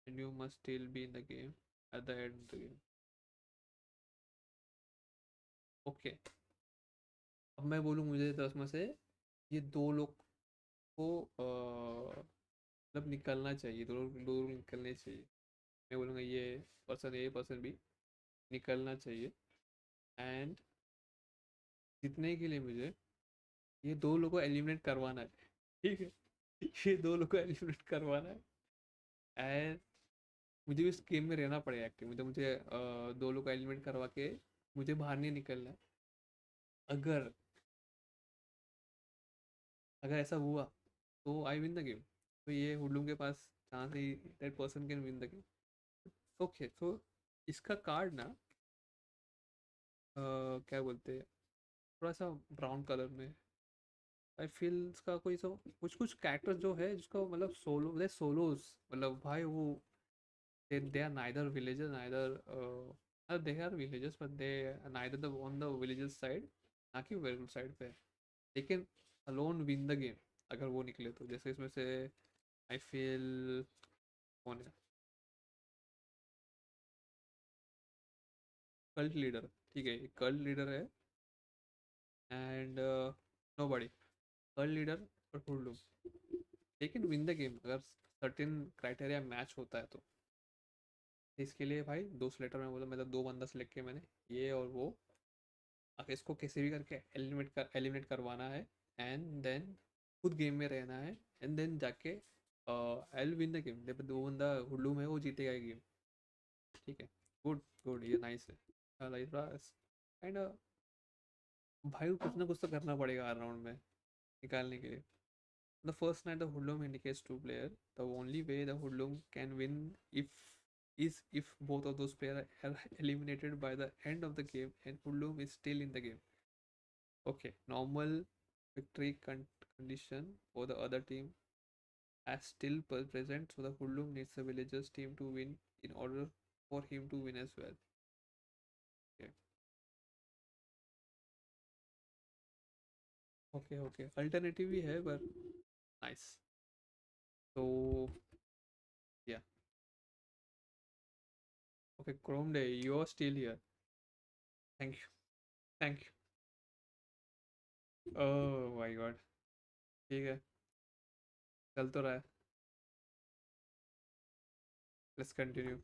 and you must still be in the game at the end of the game. Okay, अब मैं बोलूँ, मुझे 10 में से ये दो लोग को मतलब निकलना चाहिए, दो लोग निकलने चाहिए। मैं बोलूँगा ये पर्सन ए, पर्सन बी निकलना चाहिए, एंड जीतने के लिए मुझे ये दो लोग को एलिमिनेट करवाना है, ठीक है। ये दो लोग को एलिमिनेट करवाना है, एंड मुझे भी इस गेम में रहना पड़ेगा एक्टिव, मुझे मुझे दो लोग को एलिमिनेट करवा के मुझे बाहर नहीं निकलना है। अगर अगर ऐसा हुआ तो आई विन द गेम, तो ये हुडलूम के पास चांस है that person can win the game. Okay, तो इसका कार्ड ना, क्या बोलते हैं, थोड़ा सा ब्राउन कलर में, आई फील इसका कोई सो कुछ कुछ कैरेक्टर जो है जिसको मतलब सोलो, दे सोलोज, मतलब भाई वो, they are neither villagers, neither they are villagers but they are neither the on the villagers side, ना कि werewolf साइड पे है, लेकिन अलोन विन द गेम अगर वो निकले तो। जैसे इसमें से आई फील, कौन है, कल्ट लीडर, ठीक है, कल्ट लीडर है, and nobody, cult leader और हुडलूम, लेकिन विन द गेम अगर सर्टेन क्राइटेरिया मैच होता है तो। इसके लिए भाई दो स्लेटर में बोला, मतलब दो बंदा सेलेक्ट किया मैंने, ये और वो, अब इसको कैसे भी करके एलिमिनेट करवाना है, एंड देन खुद गेम में रहना है, एंड देन जाके I will win the game, जब दो बंदा हुल्लूम है वो जीतेगा गेम, ठीक है। गुड गुड, ये नाइस है। काइंड, भाई को कुछ ना कुछ तो करना पड़ेगा हर राउंड में निकालने के लिए। The first night, the hoodlum indicates two player. The only way the hoodlum can win if both of those players are eliminated by the end of the game and hoodlum is still in the game. Okay, normal victory condition for the other team as still present, so the hoodlum needs the villagers team to win in order for him to win as well. Okay, okay. Alternative we have, but nice. So yeah, okay. Chrome Day, you're still here. Thank you, thank you. Oh my god. ठीक है, चल तो रहा है. Let's continue.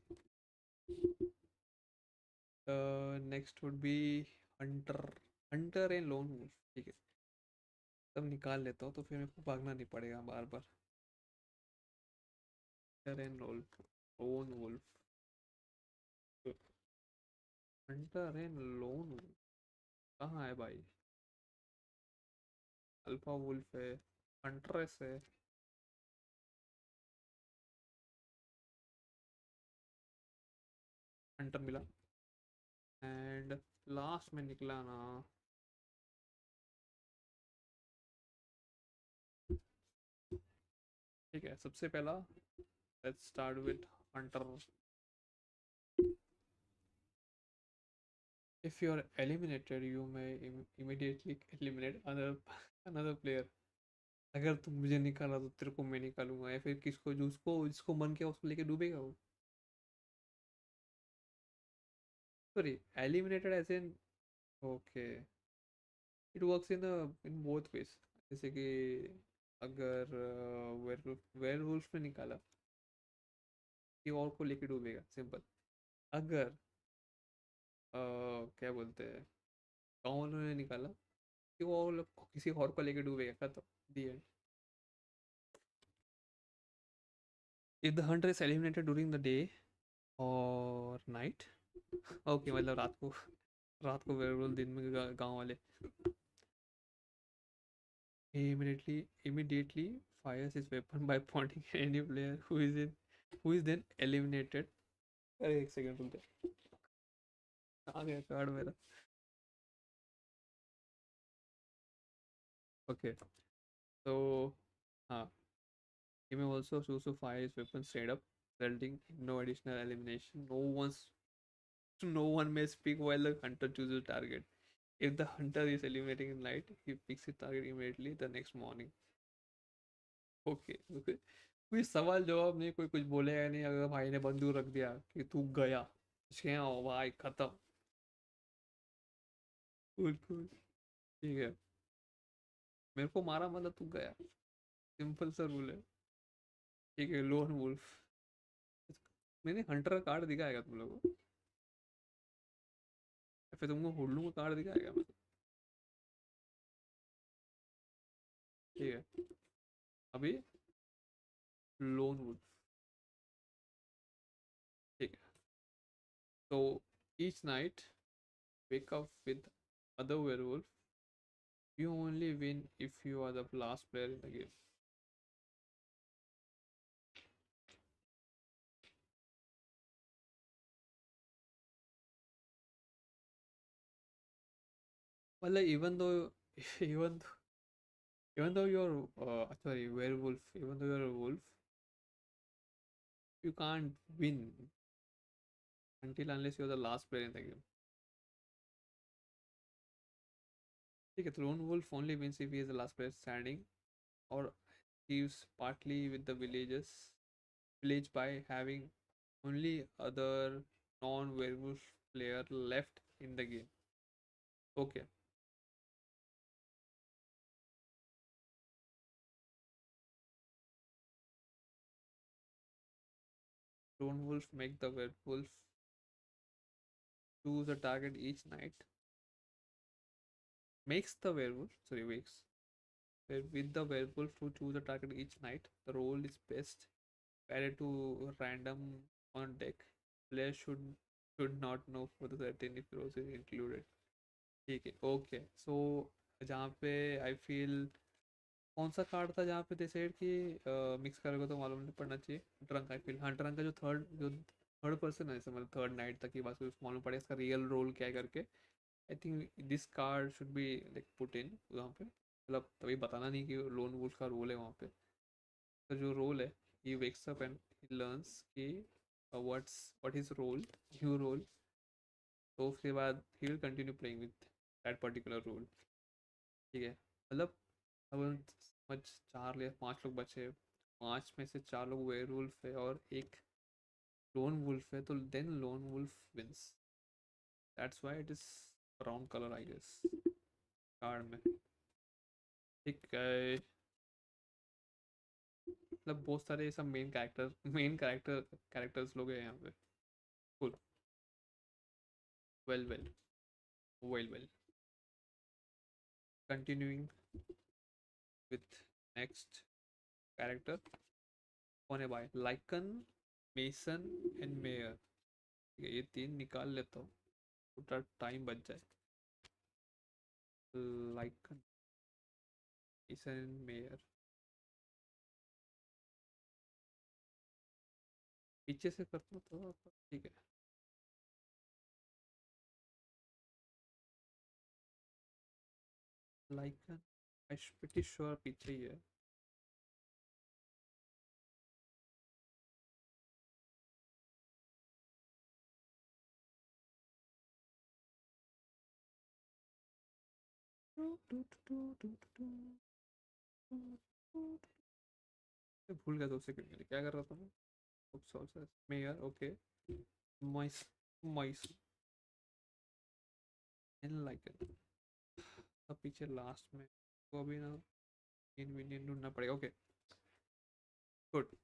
Next would be hunter, hunter and lone wolf. ठीक है, तब निकाल लेता हूँ तो फिर मेरे को भागना नहीं पड़ेगा बार बार. Hunter and lone wolf. Hunter and lone कहाँ है भाई? अल्फा वुल्फ है, हंट्रेस है. हंटर मिला. एंड लास्ट में निकला ना. ठीक है, सबसे पहला let's start with hunter. If you are eliminated you may immediately eliminate another player. अगर तुम मुझे निकाला तो तेरे को मैं निकालूंगा, या फिर किसको जिसको जिसको मन किया उसको लेके डूबेगा वो. Sorry, eliminated as in. Okay, it works in both ways. जैसे कि अगर वेयरवुल्फ ने निकाला कि और को लेके डूबेगा, सिंपल. अगर क्या बोलते हैं, गाँव वालों ने निकाला कि वो और किसी और को लेके डूबेगा, खत्म. The end. If the hunter is eliminated during the day और नाइट. ओके, मतलब रात को. रात को वेयरवुल्फ, दिन में गाँव वाले. He immediately fires his weapon by pointing at any player who is then eliminated. अरे एक सेकंड रुक जा, आ गया कार्ड मेरा. ओके, तो हाँ, he may also choose to fire his weapon straight up, resulting in no additional elimination. No one may speak while the hunter chooses a target. If the hunter is eliminating in night, he picks his target immediately the next morning. Okay, okay. कोई सवाल जवाब नहीं, कोई कुछ बोलेगा नहीं. अगर भाई ने बंदूक रख दिया कि तू गया, भाई खत्म. Cool cool. ठीक है, मेरे को मारा मतलब तू गया. सिंपल सा रूल है. ठीक है, लोन वुल्फ. मैंने हंटर का कार्ड दिखाएगा तुम लोगों को, या फिर तुमको हुल्लू का कार्ड दिखाएगा मतलब. ठीक है, अभी लोन वुल्फ. ठीक है, तो each night wake up with other werewolf. You only win if you are the last player in the game. मतलब even though even even though you're sorry, werewolf, even though you're a wolf, you can't win until unless you're the last player in the game. ठीक है, तो lone wolf only wins if he is the last player standing, or achieves partly with the village by having only other non-werewolf player left in the game. Okay, lone wolf make the werewolf choose a target each night. Makes the werewolf, sorry, wakes with the werewolf to choose a target each night. The roll is best added to random on deck. Players should not know for the certain if rose is included. ठीक है, ओके. सो जहाँ पे आई फील कौन सा कार्ड था जहाँ पे दे सेड कि मिक्स करोगे तो मालूम नहीं पड़ना चाहिए? ड्रंक आई फील, हाँ ड्रंक का जो थर्ड पर्सन है, जैसे मतलब थर्ड नाइट तक की बात, उसको मालूम पड़ेगा इसका रियल रोल क्या है करके। I think this card should be like put in वहाँ पे, मतलब तभी बताना नहीं कि लोन वुल्फ का रोल है वहाँ पे। तो जो रोल है, he wakes up and he learns कि what is role, new role. तो उसके बाद he will continue playing with that particular role. ठीक है, मतलब अब समझ, 4 या 5 लोग बचे, 5 में से 4 लोग वेयरवुल्फ है और एक लोन वुल्फ है, तो then lone wolf wins. That's why it is brown colour I guess card में। ठीक है, मतलब बहुत सारे सब मेन कैरेक्टर्स लोग हैं यहाँ पे। Cool, well well, well well, continuing with next character. कौन है भाई? Lycan, mason and mayor. ठीक है, ये 3 निकाल लेता हूँ, थोड़ा टाइम बच जाए। लाइकन, मेसन एंड मेयर, पीछे से करता हूँ थोड़ा सा, ठीक है। लाइकन, आई प्रिटी श्योर पीछे ही है। भूल गया 2 सेकंड के लिए क्या कर रहा था मैं। Mayor, okay. मॉइस, मॉइस एंड लाइकन, अब पीछे लास्ट में, तो अभी ना इनविनियन ढूंढना पड़ेगा। Okay, good.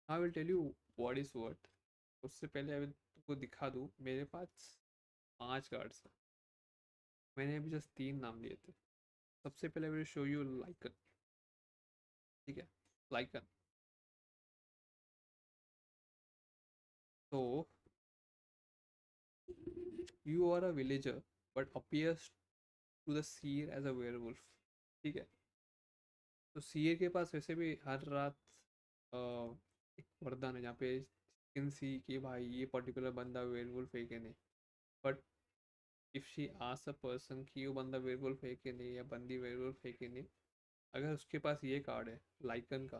I will tell you what is what. उससे पहले अभी तुमको दिखा दूँ, मेरे पास 5 कार्ड्स हैं, मैंने अभी जस्ट 3 नाम लिए थे। सबसे पहले विल शो यू लाइकन। ठीक है, लाइकन। तो you are a villager but appears to the seer as a werewolf. ठीक है, तो सीर के पास वैसे भी हर रात अ, एक वरदान है जहाँ पे कैन सी कि भाई ये पर्टिकुलर बंदा वेयरवुल्फ है कि नहीं। But if she ask a person कि वो बंदा वेयरवुल्फ है कि नहीं या बंदी वेयरवुल्फ है कि नहीं, अगर उसके पास ये कार्ड है लाइकन का,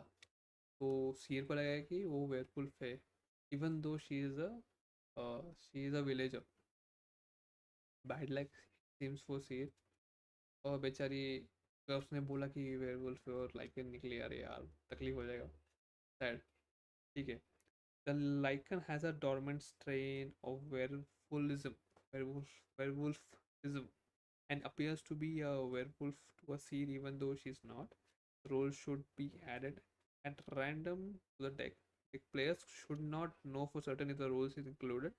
तो सीर को लगेगा कि वो वेयरवुल्फ है, even though she is a villager. Bad luck seems for seer. और बेचारी, अगर उसने बोला कि वेयरवुल्फ है और लाइकन निकली, अरे यार तकलीफ हो जाएगा, सैड। ठीक है, the lycan has a dormant strain of werewolfism and appears to be a werewolf to a seer even though she's not. Roles should be added at random to the deck. The players should not know for certain if the roles is included.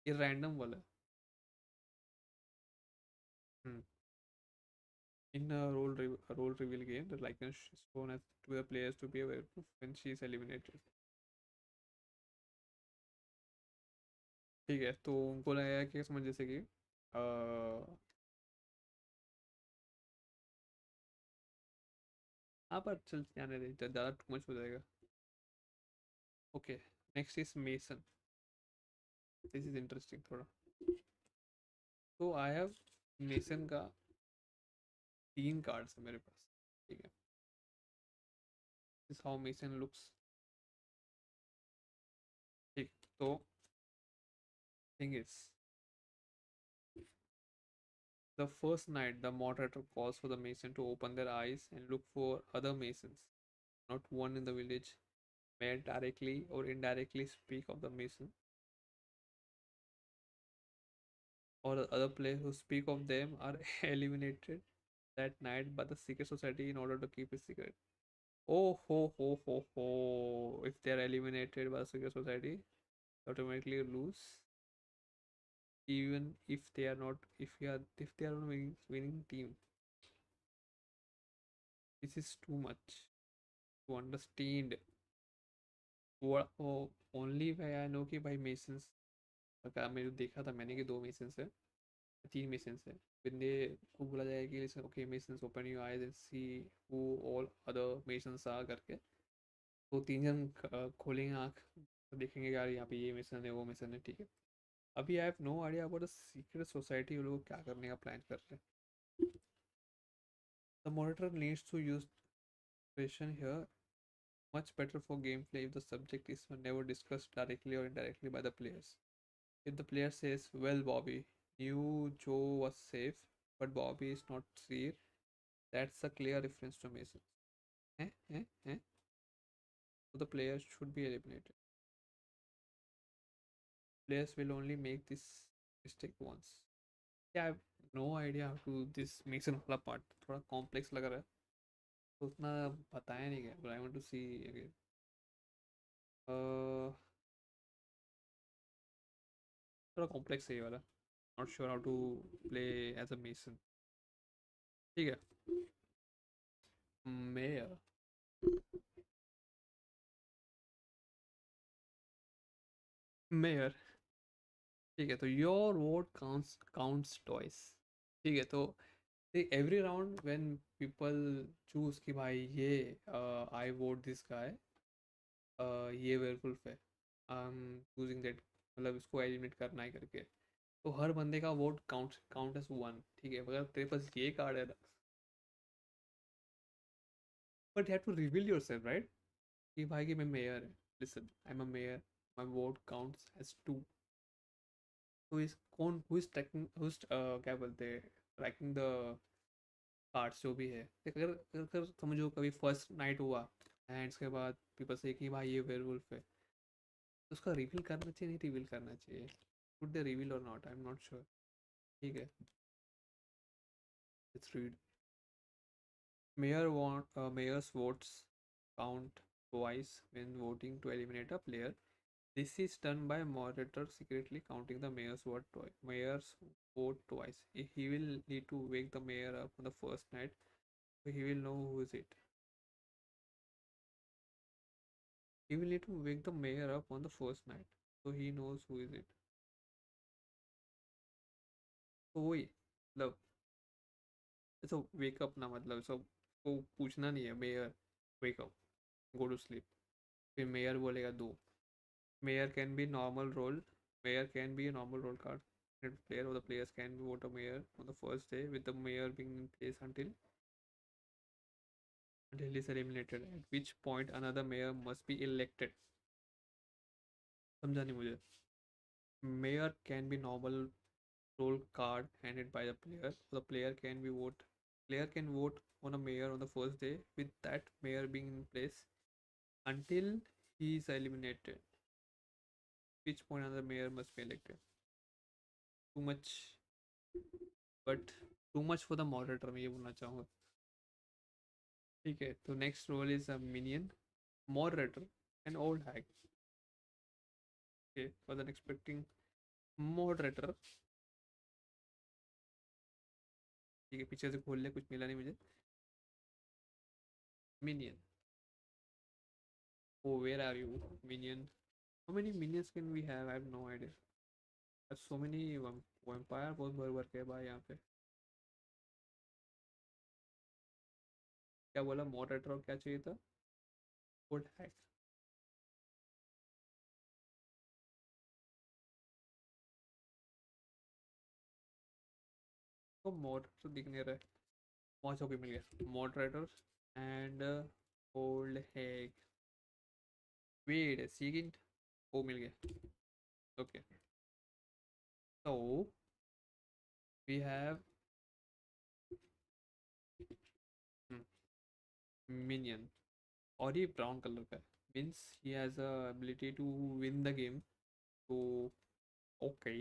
ये random वाला है। Hmm. In a role reveal game, the likeness is shown as to the players to be a werewolf when she is eliminated. ठीक है, तो उनको लगेगा कि समझ जैसे कि हाँ, पर चल जाने दे, ज़्यादा टू मच हो जाएगा। Okay, next is mason. This is interesting थोड़ा। तो आई हैव मेसन का 3 कार्ड्स है मेरे पास। ठीक है, दिस हाउ मेसन लुक्स। ठीक, तो thing is, the first night the moderator calls for the mason to open their eyes and look for other masons, not one in the village may directly or indirectly speak of the mason, or the other players who speak of them are eliminated that night by the secret society in order to keep it secret. Oh ho. If they are eliminated by the secret society, they automatically lose. Even if they are not, if they are on winning team. This is too much to understand. What, oh, only way I know कि भाई मेसन्स का मैंने देखा था मैंने कि 2 मेसन्स है। तीन मिशंस है। बंदे को बोला जाएगा कि listen okay masons open your eyes and see who all other masons are करके। तो तीन जन खोलेंगे आँख, तो देखेंगे यार यहाँ पे ये मिशन है वो मिशन है, ठीक है। अभी I have no idea about the secret society, वो लोग क्या करने का प्लान कर रहे हैं। The monitor needs to use question here much better for gameplay if the subject is never discussed directly or indirectly by the players. If the player says, well, Bobby, knew Joe was safe, but Bobby is not here, that's a clear reference to Mason. Eh? Eh? Eh? So the players should be eliminated. Players will only make this mistake once. Yeah, I have no idea how to this Mason वाला part थोड़ा complex लग रहा है, तो उतना बताया नहीं गया, but I want to see again. थोड़ा complex है ये वाला, not sure how to play as a Mason. ठीक है। Mayor, Mayor, ठीक है। तो योर वोट काउंट्स टॉइस, ठीक है। तो every round when people choose कि भाई ये आई वोट दिस गाय, ये वेयरवुल्फ है, आई एम चूजिंग दैट, मतलब इसको एलिमिनेट करना है करके, तो हर बंदे का वोट काउंट एज वन, ठीक है। अगर तेरे पास ये कार्ड है ना, but you have to reveal yourself right, कि भाई कि मैं मेयर है, listen I am a mayor, my vote counts as two. Who is कौन, who is tracking, who is क्या बोलते हैं, ट्रैकिंग द कार्ड्स जो भी है। देख, अगर अगर समझो कभी फर्स्ट नाइट हुआ एंड उसके बाद पीपल से कि भाई ये वेयरवुल्फ है, तो उसका रिवील करना चाहिए नहीं रिवील करना चाहिए, शुड दे रिवील और not, I am not sure. ठीक है, let's read. Mayor's votes count twice when voting to eliminate a player. This is done by moderator secretly counting the mayor's vote twice. He will need to wake the mayor up on the first night, so he will know who is it. He will need to wake the mayor up on the first night, so he knows who is it. तो वही मतलब, ऐसा वेक अप ना, मतलब सब को पूछना नहीं है, mayor wake up, go to sleep, फिर मेयर बोलेगा दो। Mayor can be normal role. Mayor can be a normal role card. Player or the players can vote a mayor on the first day, with the mayor being in place until he is eliminated. At which point another mayor must be elected. समझा नहीं मुझे। Mayor can be normal role card handed by the player. The player can be vote. Player can vote on a mayor on the first day, with that mayor being in place until he is eliminated. Which point another mayor must be elected. Too much, but too much for the moderator, मैं ये बोलना चाहूँगा। ठीक है, तो next role is a minion, moderator, and old hag. Okay, for the expecting moderator, ठीक है, पीछे से खोल ले, कुछ मिला नहीं मुझे। Minion, oh where are you minion, how many minions can we have, I have no idea, so many. Vampire बहुत भर भर के है भाई यहाँ पे। क्या बोला, मॉडरेटर और क्या चाहिए था, ओल्ड हैक। तो मॉडरेटर दिख नहीं रहा है, पहुँच होके मिल गया moderator and old hag. Wait second, वो मिल गया। ओके, तो वी हैव मिनियन, और ये ब्राउन कलर का है, means he has a ability to win the game. तो ओके,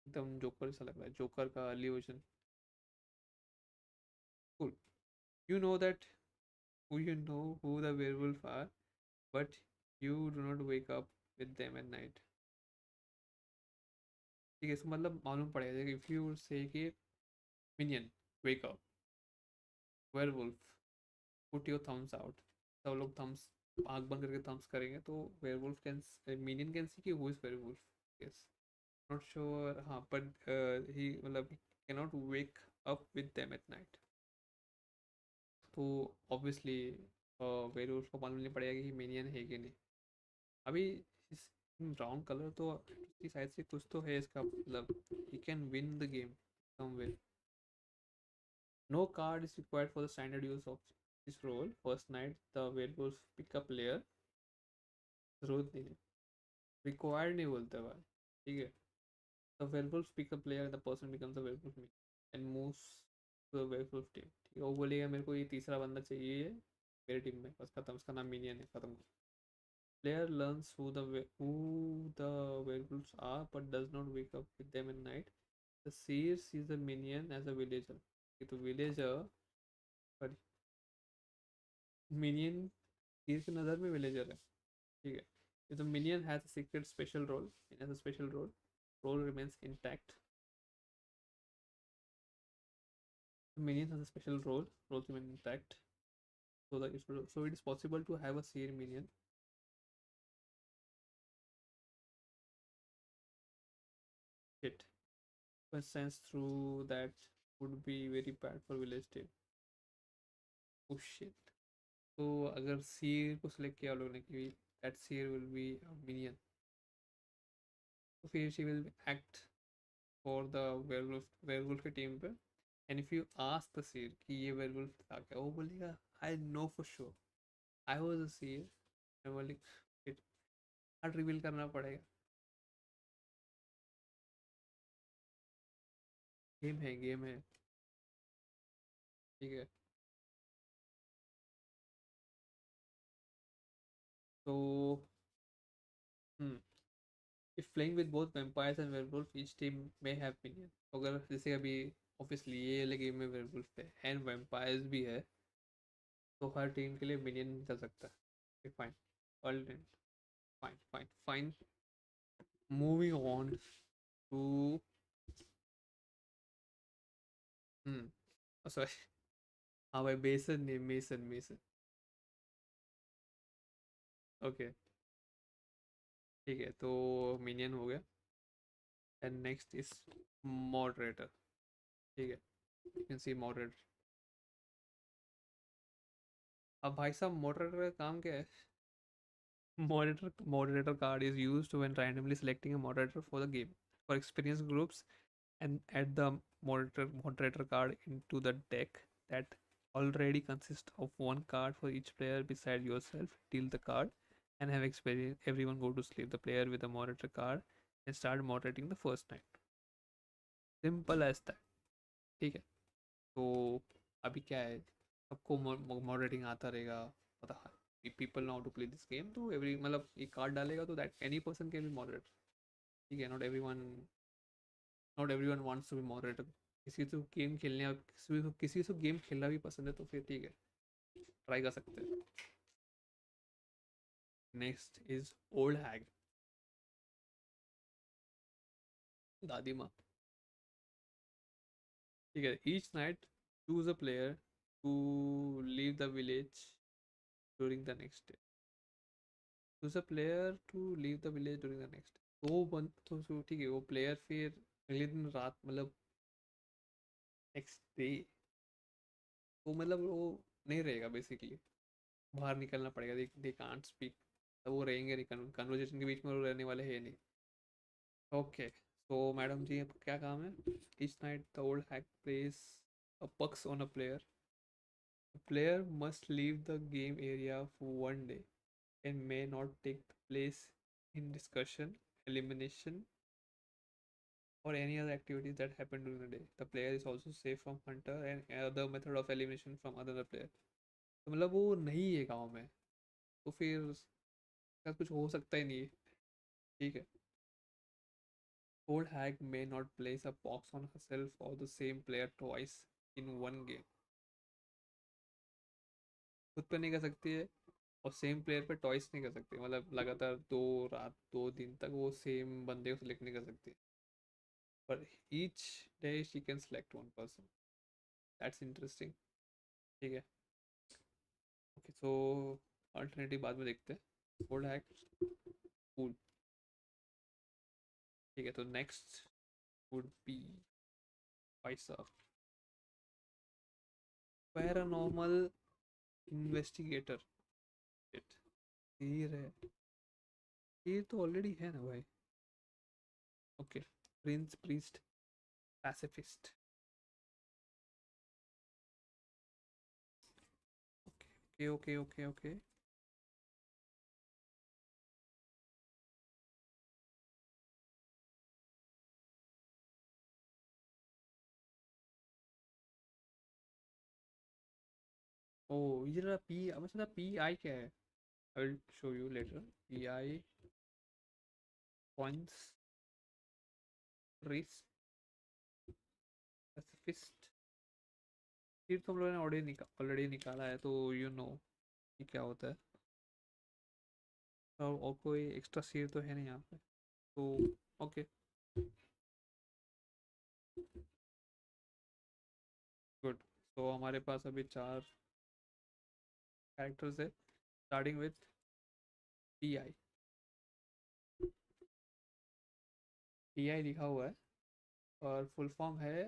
एकदम जोकर सा लग रहा है, जोकर का early version. Cool, you know that, you know who the werewolf are, but you do not wake up with them at night। ठीक है, इसका मतलब मालूम पड़ेगा कि इफ यू से कि minion wake up, werewolf put your thumbs out, सब लोग थम्स, आँख बंद करके थम्स करेंगे, तो werewolf can, minion can see कि who is werewolf। yes, not sure, हाँ, but he मतलब he cannot wake up with them at night. तो ऑब्वियसली वेयरवुल्फ को मालूम नहीं पड़ेगा कि मिनियन है कि नहीं. अभी इस ब्राउन कलर तो उसकी साइड से कुछ तो है इसका मतलब, he can win the game somewhere. No card is required for the standard use of this role. First night the werewolf pick up player. जरूरत नहीं है, रिक्वायर्ड नहीं बोलते भाई. ठीक है. The werewolf pick up player, the person becomes the werewolf and moves to the werewolf team. ठीक है, वो बोलेगा मेरे को ये तीसरा बंदा चाहिए है मेरी टीम में, बस खत्म, उसका नाम मिनियन है, खत्म. Player learns who the werewolves are but does not wake up with them at night. The seer sees the minion as a villager. ये तो villager, पर minion seer की नज़र में villager है. ठीक है. If the minion has a secret special role, it has a special role remains intact. The minion has a special role remains intact. So it is possible to have a seer minion. Hit. But sense through that would be very bad for village team. Oh shit. तो अगर सीर को सिलेक्ट किया लोगों ने कि that seer will be minion, तो फिर she will act for the werewolf की टीम पे. And if you ask the seer कि ये वेयरवुल्फ था क्या, वो बोलेगा I know for sure I was a seer. मैं बोली कार्ड रिवील करना पड़ेगा. गेम है, गेम है. ठीक है. तो if playing with both vampires and werewolf each team may have minion. अगर जैसे अभी ऑब्वियसली ये वाले गेम में वेयरवुल्फ है एंड वैम्पायर्स भी है, तो हर टीम के लिए मिनियन चल सकता है. Fine. All fine fine fine. Moving on to sorry, हाँ भाई, बेसन नहीं, मेसन मेसन. ओके. ठीक है, तो मिनियन हो गया. And next is moderator. ठीक है, यू कैन सी मॉडरेटर. अब भाई साहब, मॉडरेटर का काम क्या है? Moderator card is used when randomly selecting a moderator for the game. For experienced groups, and add the moderator card into the deck that already consists of one card for each player beside yourself. Deal the card and have experience. Everyone go to sleep. The player with the moderator card and start moderating the first night. Simple as that. ठीक है. तो अभी क्या है, सबको मॉडरेटिंग आता रहेगा, पता है people know how to play this game. तो एवरी मतलब एक कार्ड डालेगा तो that any person can be moderator. ठीक है. Not everyone wants to be moderator. किसी तो गेम खेलने, किसी को गेम खेलना भी पसंद है, तो फिर ठीक है, ट्राई कर सकते हैं. Next is old hag. दादी माँ. ठीक है. Each night choose a player to leave the village during the next day. Choose a player to leave the village during the next day. तो वो तो ठीक है, वो प्लेयर फिर अगले दिन रात मतलब नेक्स्ट डे, तो मतलब वो नहीं रहेगा बेसिकली. बाहर निकलना पड़ेगा. They can't speak. तो वो रहेंगे नहीं, कन्वर्जेशन के बीच में वो रहने वाले हैं नहीं. ओके. तो मैडम जी, आपका क्या काम है? Each night the old hag places a pox on a player. Player must leave the game area for one day and may not take place in discussion, elimination, or any other activities that happen during the day. The player is also safe from hunter and other method of elimination from other player. तो मतलब वो नहीं है गाँव में, तो फिर उसका कुछ हो सकता ही नहीं है. ठीक है. Old hag may not place a box on herself or the same player twice in one game. खुद पे नहीं कर सकती है और सेम प्लेयर पे टॉइस नहीं कर सकती, मतलब लगातार 2 दिन तक वो सेम बंदे को सिलेक्ट नहीं कर सकती. पर each day she can select one person. That's interesting. ठीक है. ओके. सो अल्टरनेटिव बाद में देखते हैं. Old hack cool. ठीक है, तो नेक्स्ट वुड बी पैसा पैरानॉर्मल इन्वेस्टिगेटर। तीर है, तीर तो ऑलरेडी है ना भाई। Okay, prince priest pacifist. Okay okay okay okay. ओ, ये जरा पी, मतलब पी आई क्या है? I will show you later. P I points wrist pacifist. तीर तो हम लोगों ने ऑलरेडी निकाला है, तो यू नो कि क्या होता है। और कोई एक्स्ट्रा सीर तो है नहीं यहाँ पे, तो ओके गुड। तो हमारे पास अभी चार कैरेक्टर्स है, starting with P I. P I लिखा हुआ है और फुल फॉर्म है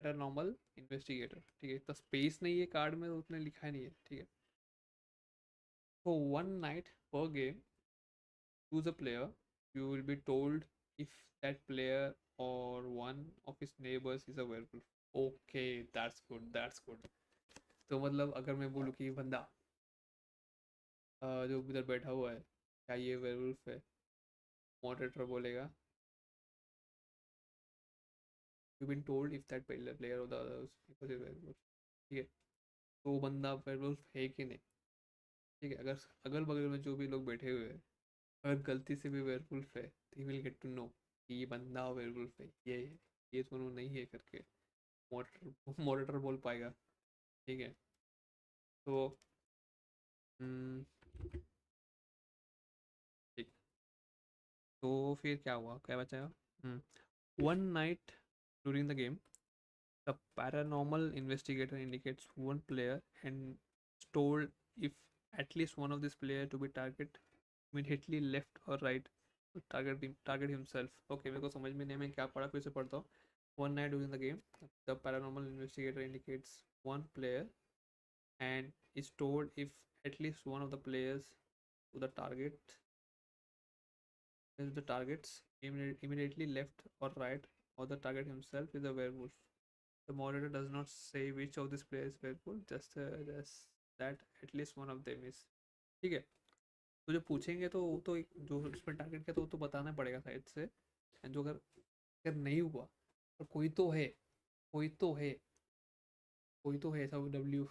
पैरानॉर्मल इन्वेस्टिगेटर। ठीक है, तो स्पेस नहीं है कार्ड में, तो उसने लिखा ही नहीं है। ठीक है, तो वन नाइट पर game choose a player, you will be told if that player or one of his neighbors is a werewolf. Okay, that's good, that's good. तो मतलब अगर मैं बोलूँ कि बंदा जो इधर बैठा हुआ है, क्या ये वेयरवुल्फ है? मॉडरेटर बोलेगा you been told if that player और the others because is werewolf. ठीक है, तो वो बंदा वेयरवुल्फ है कि नहीं? ठीक है, अगर अगल बगल में जो भी लोग बैठे हुए हैं अगर गलती से भी वेयरवुल्फ है, तो विल गेट टू नो कि ये बंदा वेयरवुल्फ है, ये दोनों नहीं है करके मॉडरेटर मॉडरेटर बोल पाएगा। ठीक है, तो हम्म, ठीक। तो फिर क्या हुआ, क्या बचाया? One night during the game the paranormal investigator indicates one player and told if at least one of this player to be target immediately left or right to target himself। Okay, मेरे को समझ में नहीं, मैं क्या पढ़ा, फिर से पढ़ता हूँ। One night during the game the paranormal investigator indicates one player and is told if at least one of the players to the target is the targets immediately left or right or the target himself is a werewolf। The moderator does not say which of these players is werewolf, just that at least one of them is। ठीक है, तो जो पूछेंगे तो वो तो जो उसमें टारगेट किया तो वो तो बताना पड़ेगा साइड से। एंड जो अगर अगर नहीं हुआ और कोई तो है, कोई तो है, कोई तो है सब डब्ल्यू।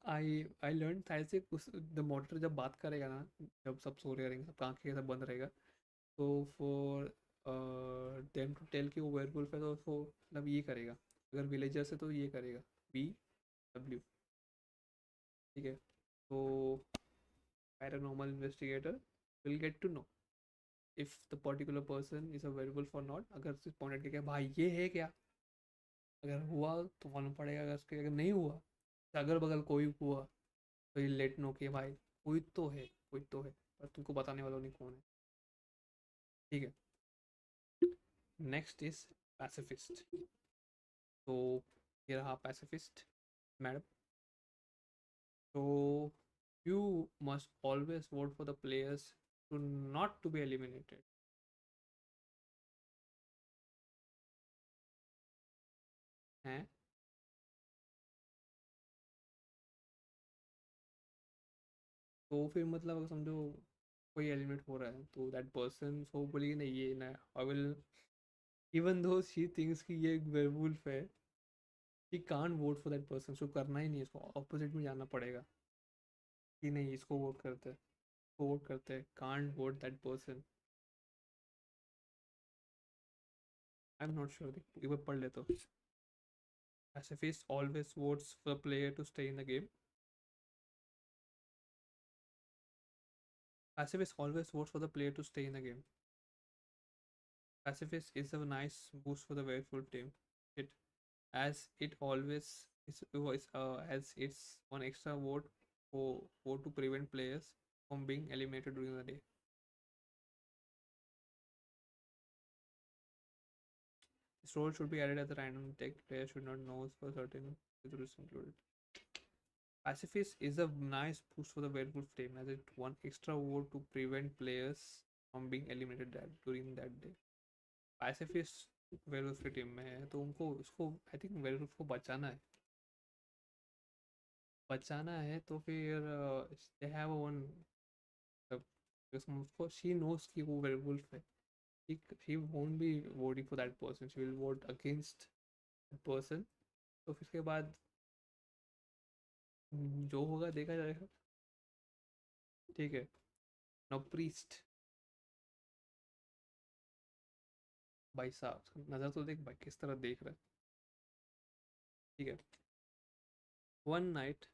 आई लर्न था ऐसे कुछ, द मॉडरेटर जब बात करेगा ना, जब सब सो रहे रहेंगे, सब आंखें सब बंद रहेगा, तो फॉर देम टू टेल कि वो वेयरवुल्फ है, तो वो मतलब ये करेगा। अगर विलेजर्स है तो ये करेगा, बी डब्ल्यू। ठीक है, तो paranormal investigator will get to know if the particular person is a werewolf और नॉट। अगर सिर्फ पॉइंट के क्या भाई ये है क्या, अगर हुआ तो मालूम पड़ेगा, अगर उसके अगर नहीं हुआ, अगल बगल कोई हुआ, तो ये लेट नो कि भाई कोई तो है, कोई तो है, पर तुमको बताने वाला नहीं कौन है। ठीक है, नेक्स्ट इज पैसिफिस्ट। तो ये रहा pacifist madam. So you must always vote for the players to not to be eliminated। हैं? तो फिर मतलब अगर समझो कोई एलिमिनेट हो रहा है, तो दैट पर्सन सो बोलेगी नहीं ये ना, I will, even though she thinks कि ये एक वेयरवुल्फ है, he can't vote for that person. So करना ही नहीं, इसको ऑपोजिट में जाना पड़ेगा कि नहीं इसको वोट करते हैं, इसको वोट करते हैं, can't vote that person. I am not sure, एक बार पढ़ लेता हूँ। Pacifist always votes for the player to stay in the game। Pacifist always votes for the player to stay in the game। Pacifist is a nice boost for the werewolf team. It as it always as it's one extra vote to prevent players from being eliminated during the day। This role should be added as a random tech. Player should not know for certain rules included. Pacifist is a nice boost for the werewolf team as it one extra vote to prevent players from being eliminated during that day. Pacifist werewolf की टीम में है तो उनको उसको आई थिंक werewolf को बचाना है तो फिर दे हैव वन उसको शी नोस कि वो werewolf है. She won't be voting for that person. She will vote against that person. तो फिर उसके बाद जो होगा देखा जाएगा. ठीक है. Now priest. भाई साहब नज़र तो देख भाई किस तरह देख रहा है. ठीक है. One night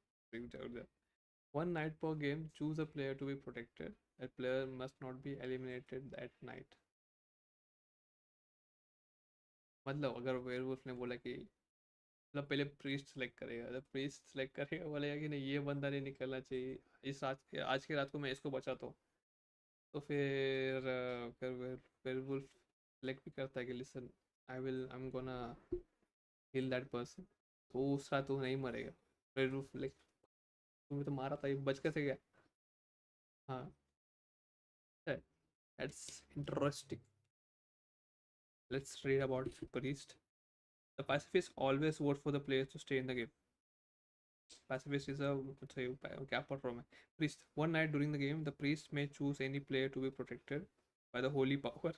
one night per game, choose a player to be protected. That player must not be eliminated that night. मतलब अगर वेयरवुल्फ ने बोला कि मतलब पहले प्रीस्ट सेलेक्ट करेगा, जब प्रीस्ट सेलेक्ट करेगा बोलेगा कि नहीं ये बंदा नहीं निकलना चाहिए, इस आज के रात को मैं इसको बचाता हूँ, तो फिर वेयरवुल्फ सेलेक्ट भी करता है कि listen I am gonna kill that person. तो उस रात वो नहीं मरेगा. वेयरवुल्फ लाइक तुम्हें तो मारा था, ये बच कैसे गया. हाँ. That's interesting. Let's read about Priest. The pacifist always vote for the players to stay in the game. Pacifist is a say cap from priest. One night during the game, the priest may choose any player to be protected by the holy power.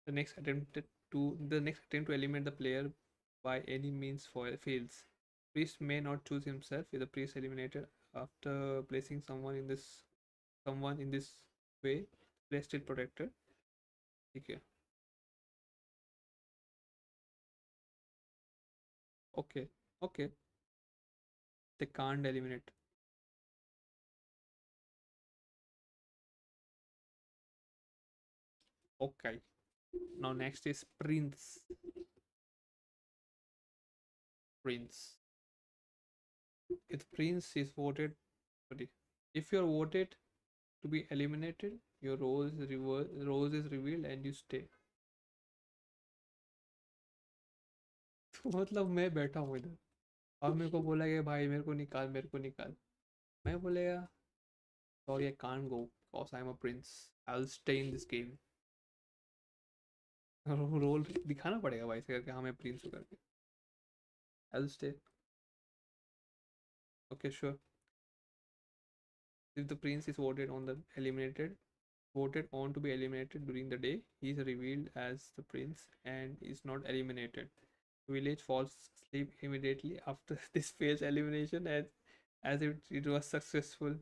The next attempt to eliminate the player by any means fails. Priest may not choose himself. If the priest eliminated after placing someone in this way, player still protected. Okay. Okay. Okay. They can't eliminate. Okay. Now next is Prince. Prince. If Prince is voted, sorry, if you're voted to be eliminated, your role is revealed and you stay. तो मतलब मैं बैठा हूँ इधर और मेरे को बोला कि भाई मेरे को निकाल. मैं बोलेगा sorry I can't go because I'm a prince. I'll stay in this game. Role दिखाना पड़ेगा भाई से करके हमें प्रिंस करके. I'll stay. Okay, sure. If the prince is voted on to be eliminated during the day, he is revealed as the prince and is not eliminated. The village falls asleep immediately after this phase elimination as it was successful.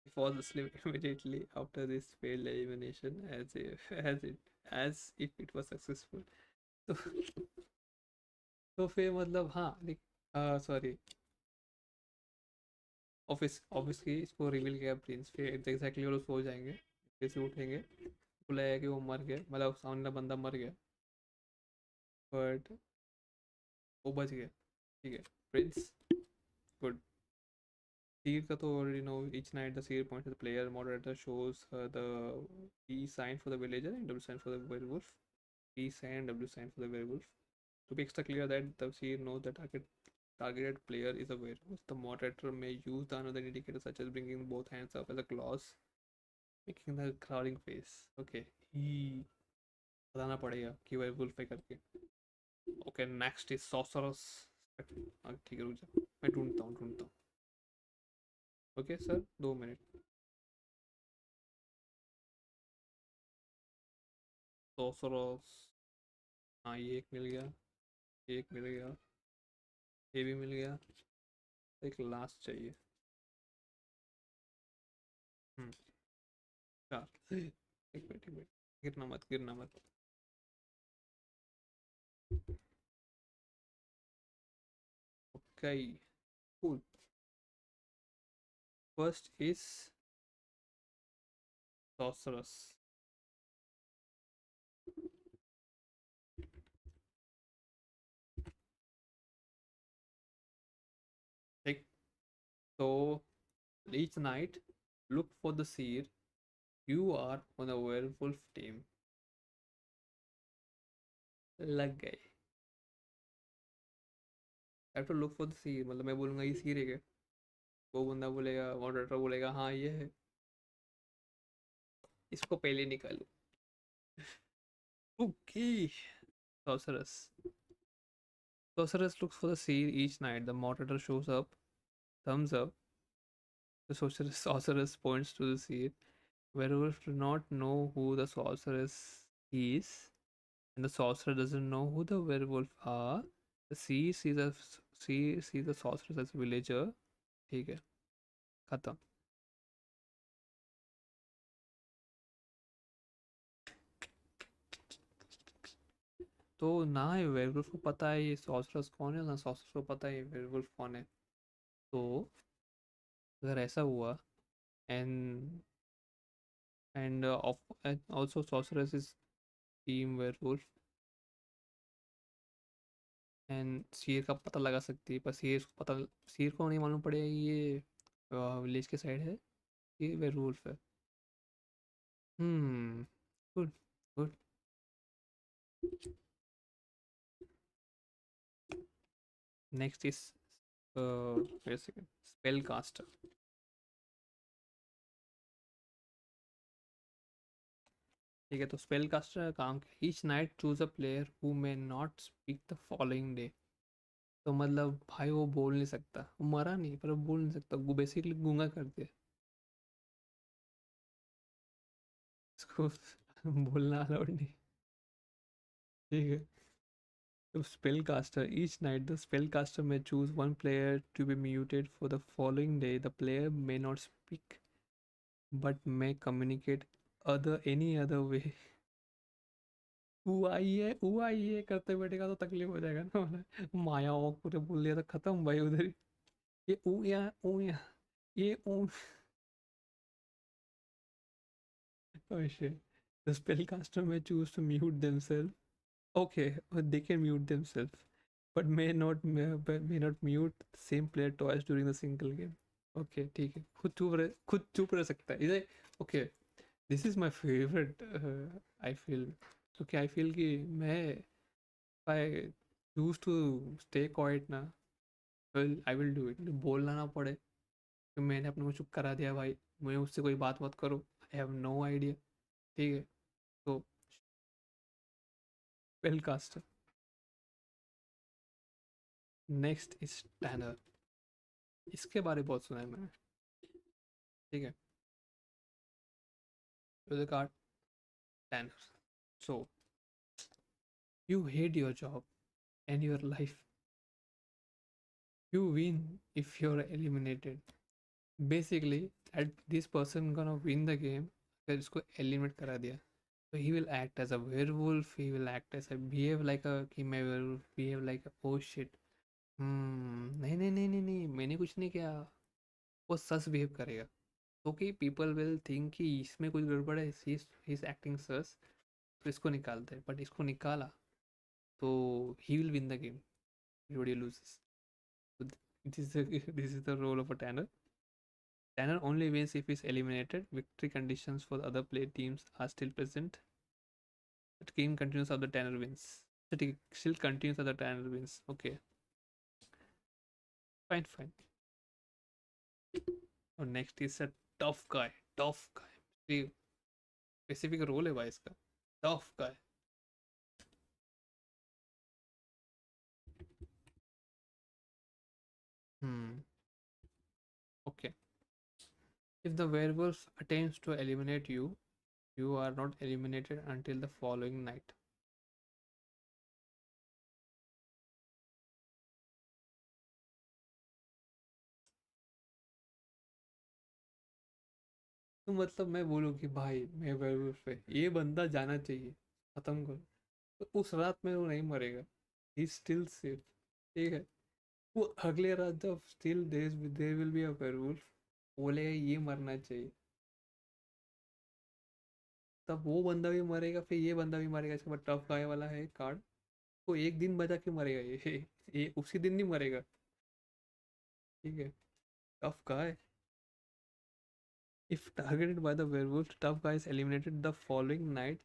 He falls asleep immediately after this failed elimination as if it was successful. तो तो फिर मतलब हाँ सॉरी ऑफिस की इसको रिवील किया प्रिंस. फिर एग्जैक्टली वो लोग सो जाएंगे, फिर से उठेंगे, बुलाया कि वो मर गया, मतलब सामने बंदा मर गया बट वो बच गया. ठीक है. Prince good. Seer का तो already know. Each night the seer points to the player. Moderator shows the P sign for the villager and W sign for the werewolf. P sign and W sign for the werewolf. To be extra clear that the seer knows the targeted player is a werewolf. The moderator may use the another indicator such as bringing both hands up as a claws, making the crawling face. Okay. ही बताना पड़ेगा कि werewolf है करके. Okay, next is sorceress. ठीक है रुक जा मैं ढूंढता हूँ. Okay sir 2 minute. sorceress. हाँ ये एक मिल गया, एक मिल गया, ये भी मिल गया. एक लास्ट चाहिए. हम्म. चार. एक मिनट गिरना मत. Okay. Cool. First is sorceress. ठीक. तो Each night, look for the seer. You are on a werewolf team. लग गए. I have to look for the seer. मतलब मैं बोलूँगा ये seer है क्या? वो बंदा बोलेगा, मॉडरेटर बोलेगा हाँ ये है. इसको पहले निकालो. Okay. Sorceress. Sorceress looks for the seer each night. The moderator shows up. Thumbs up. The sorceress points to the seer. Werewolves do not know who the sorceress is, and the sorcerer doesn't know who the werewolf are. The seer sees the sorceress as a villager. ठीक है, खत्म. तो ना ही वेयरवुल्फ को पता है ये सॉर्सरस कौन है, ना सॉर्सरस को पता है ये वेयरवुल्फ कौन है. तो अगर ऐसा हुआ, and and also sorceress is team werewolf, and शेर का पता लगा सकती है, पर शेर को नहीं मालूम पड़ेगा कि ये विलेज के साइड है, ये वेयरवुल्फ है. Hmm. Good. Good. Next is spell caster. ठीक है, तो स्पेल कास्टर का काम क्या? Each night choose a player who may not speak the following day. तो मतलब भाई वो बोल नहीं सकता, वो मरा नहीं पर वो बोल नहीं सकता, वो बेसिकली गूंगा कर दिया इसको. बोलना अलाउड नहीं. ठीक है. तो spell caster, each night the spell caster में choose one player to be muted for the following day. The player may not speak but may communicate other any other way. हुआ ये करते बैठेगा तो तकलीफ हो जाएगा ना. माया वो पूरे बोल दिया तो खत्म भाई उधर ही. ये ऊ या ये ऊ. Oh shit. The spellcaster may choose to mute themselves. Okay, they can mute themselves, but may not mute the same player twice during the single game. Okay, ठीक है. खुद चुप रह सकता है इधर. Okay, this is my favorite. I feel. क्योंकि I feel कि मैं if I choose to stay quiet ना, well I will do it. बोलना ना पड़े कि मैंने अपने को चुप करा दिया भाई, मुझे उससे कोई बात मत करो. I have no idea. ठीक है. तो spellcaster. Next is tenor. इसके बारे में बहुत सुना है मैंने. ठीक है. तो the card tanner. So you hate your job and your life. You win if you are eliminated. Basically at this person gonna win the game अगर इसको एलिमिनेट करा दिया. तो he will act as a werewolf, he will act as a behave like a कि मैं werewolf behave like a oh shit. नहीं नहीं नहीं नहीं नहीं, मैंने कुछ नहीं किया. वो सस बिहेव करेगा. ओके, पीपल विल थिंक कि इसमें कुछ गड़बड़ है, ही इज एक्टिंग सस. तो इसको निकालते हैं, बट इसको निकाला तो he will win the game. Everybody loses. This is the role of a tanner. Tanner only wins if he's eliminated. Victory conditions for the other play teams are still present. The game continues after Tanner wins. The team still continues after Tanner wins. Okay, fine, fine. और next is a tough guy. Tough guy specific role है भाई इसका. Tough guy. Hmm. Okay. If the werewolf attempts to eliminate you, you are not eliminated until the following night. तो मतलब मैं बोलूँ कि भाई मैं werewolf है, ये बंदा जाना चाहिए, खत्म करो. तो उस रात में वो नहीं मरेगा. He still safe. ठीक है. वो अगले रात जब still there will be a werewolf, बोलेगा ये मरना चाहिए, तब वो बंदा भी मरेगा, फिर ये बंदा भी मरेगा. इसके बाद टफ गाय वाला है कार्ड. तो एक दिन बचा के मरेगा ये उसी दिन नहीं मरेगा. ठीक है. Tough guy. If targeted by the werewolf, tough guy is eliminated the following night.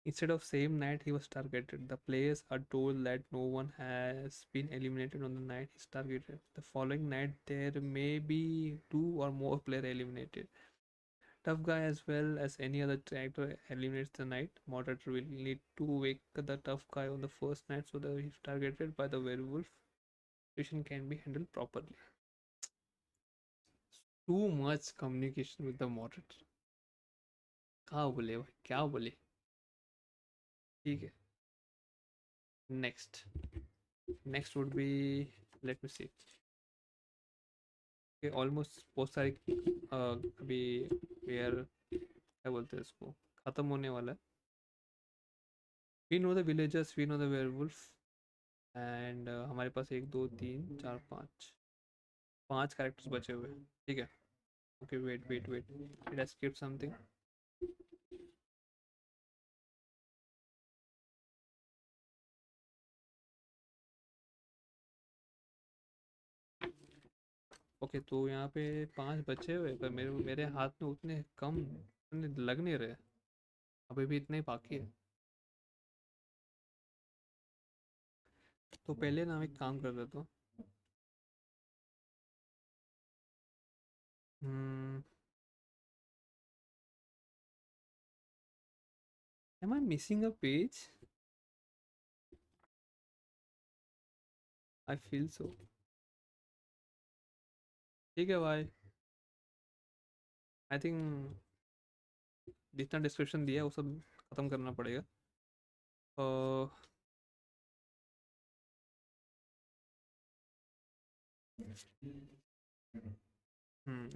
Instead of same night he was targeted, the players are told that no one has been eliminated on the night he's targeted. The following night there may be two or more player eliminated. Tough guy as well as any other character eliminates the night. Moderator will need to wake the tough guy on the first night so that if targeted by the werewolf, situation can be handled properly. Too much communication with the moderator. क्या बोले भाई क्या बोले. ठीक है. Next. Next would be, let me see. Okay, almost बहुत सारी अभी वेयर क्या बोलते हैं इसको खत्म होने वाला है. We know the villagers, we know the werewolf, and हमारे पास एक दो तीन चार पाँच पांच कैरेक्टर्स बचे हुए हैं. ठीक है. Okay wait wait wait, did I skip something. Okay तो यहाँ पे पांच बचे हुए पर मेरे मेरे हाथ में उतने कम उतने लग नहीं रहे. अभी भी इतने ही बाकी है. तो पहले ना हम एक काम कर देता हूँ. Am I missing a page. I feel so. ठीक है भाई. आई थिंक जितना डिस्क्रिप्शन दिया है वो सब खत्म करना पड़ेगा. uh,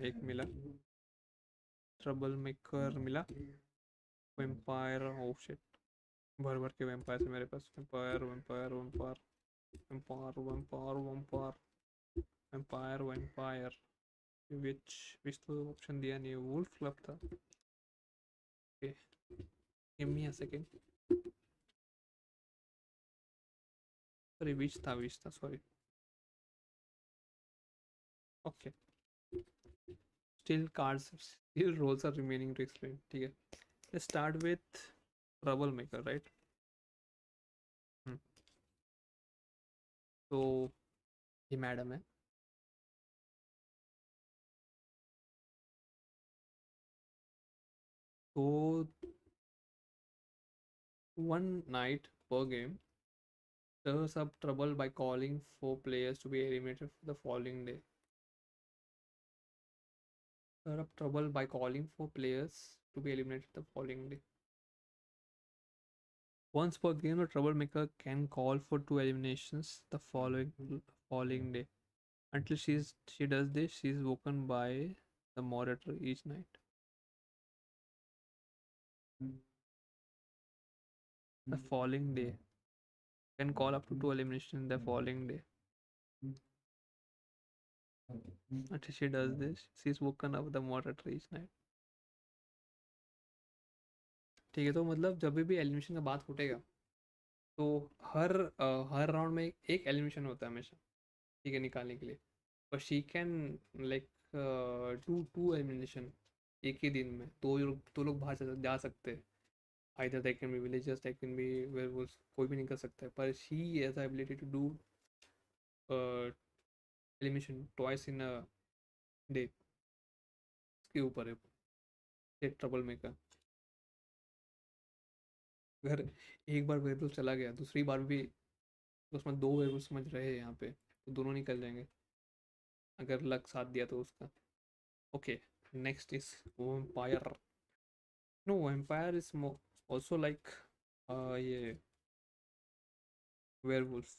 एक मिला. ट्रबल मेकर मिला. वेम्पायर. Oh shit. भर भर के वेम्पायर है मेरे पास. Vampire vampire vampire vampire vampire vampire vampire vampire. Witch तो ऑप्शन दिया नहीं है. वुल्फ क्लब था. Okay give me a second. Sorry witch था sorry. Okay. Still cards still roles are remaining to explain. ठीक है. Let's start with trouble maker right. तो ये मैडम है. तो one night per game stirs up trouble by calling for players to be eliminated for the following day. Stir up trouble by calling for players to be eliminated the following day. Once per game, the troublemaker can call for two eliminations the following day. Until she does this, she is woken by the moderator each night. The following day can call up to two eliminations the following day. Until she does this, she is woken up the moderator each night. ठीक है. तो मतलब जब भी एलिमिनेशन का बात उठेगा तो हर हर राउंड में एक एलिमिनेशन होता है हमेशा. ठीक है निकालने के लिए. पर she can like do two elimination एक ही दिन में. दो लोग बाहर जा सकते हैं. Either that can be villagers that can be werewolves. कोई भी नहीं कर सकता है. पर she has ability to do elimination twice in a day. इसके ऊपर है ट्रबल मेकर. अगर एक बार वेयरवुल्फ चला गया दूसरी बार भी तो उसमें दो वेयरवुल्फ समझ रहे हैं यहाँ पे तो दोनों निकल जाएंगे अगर लक साथ दिया तो उसका. Okay. Next is vampire. No vampire is also like ये werewolf.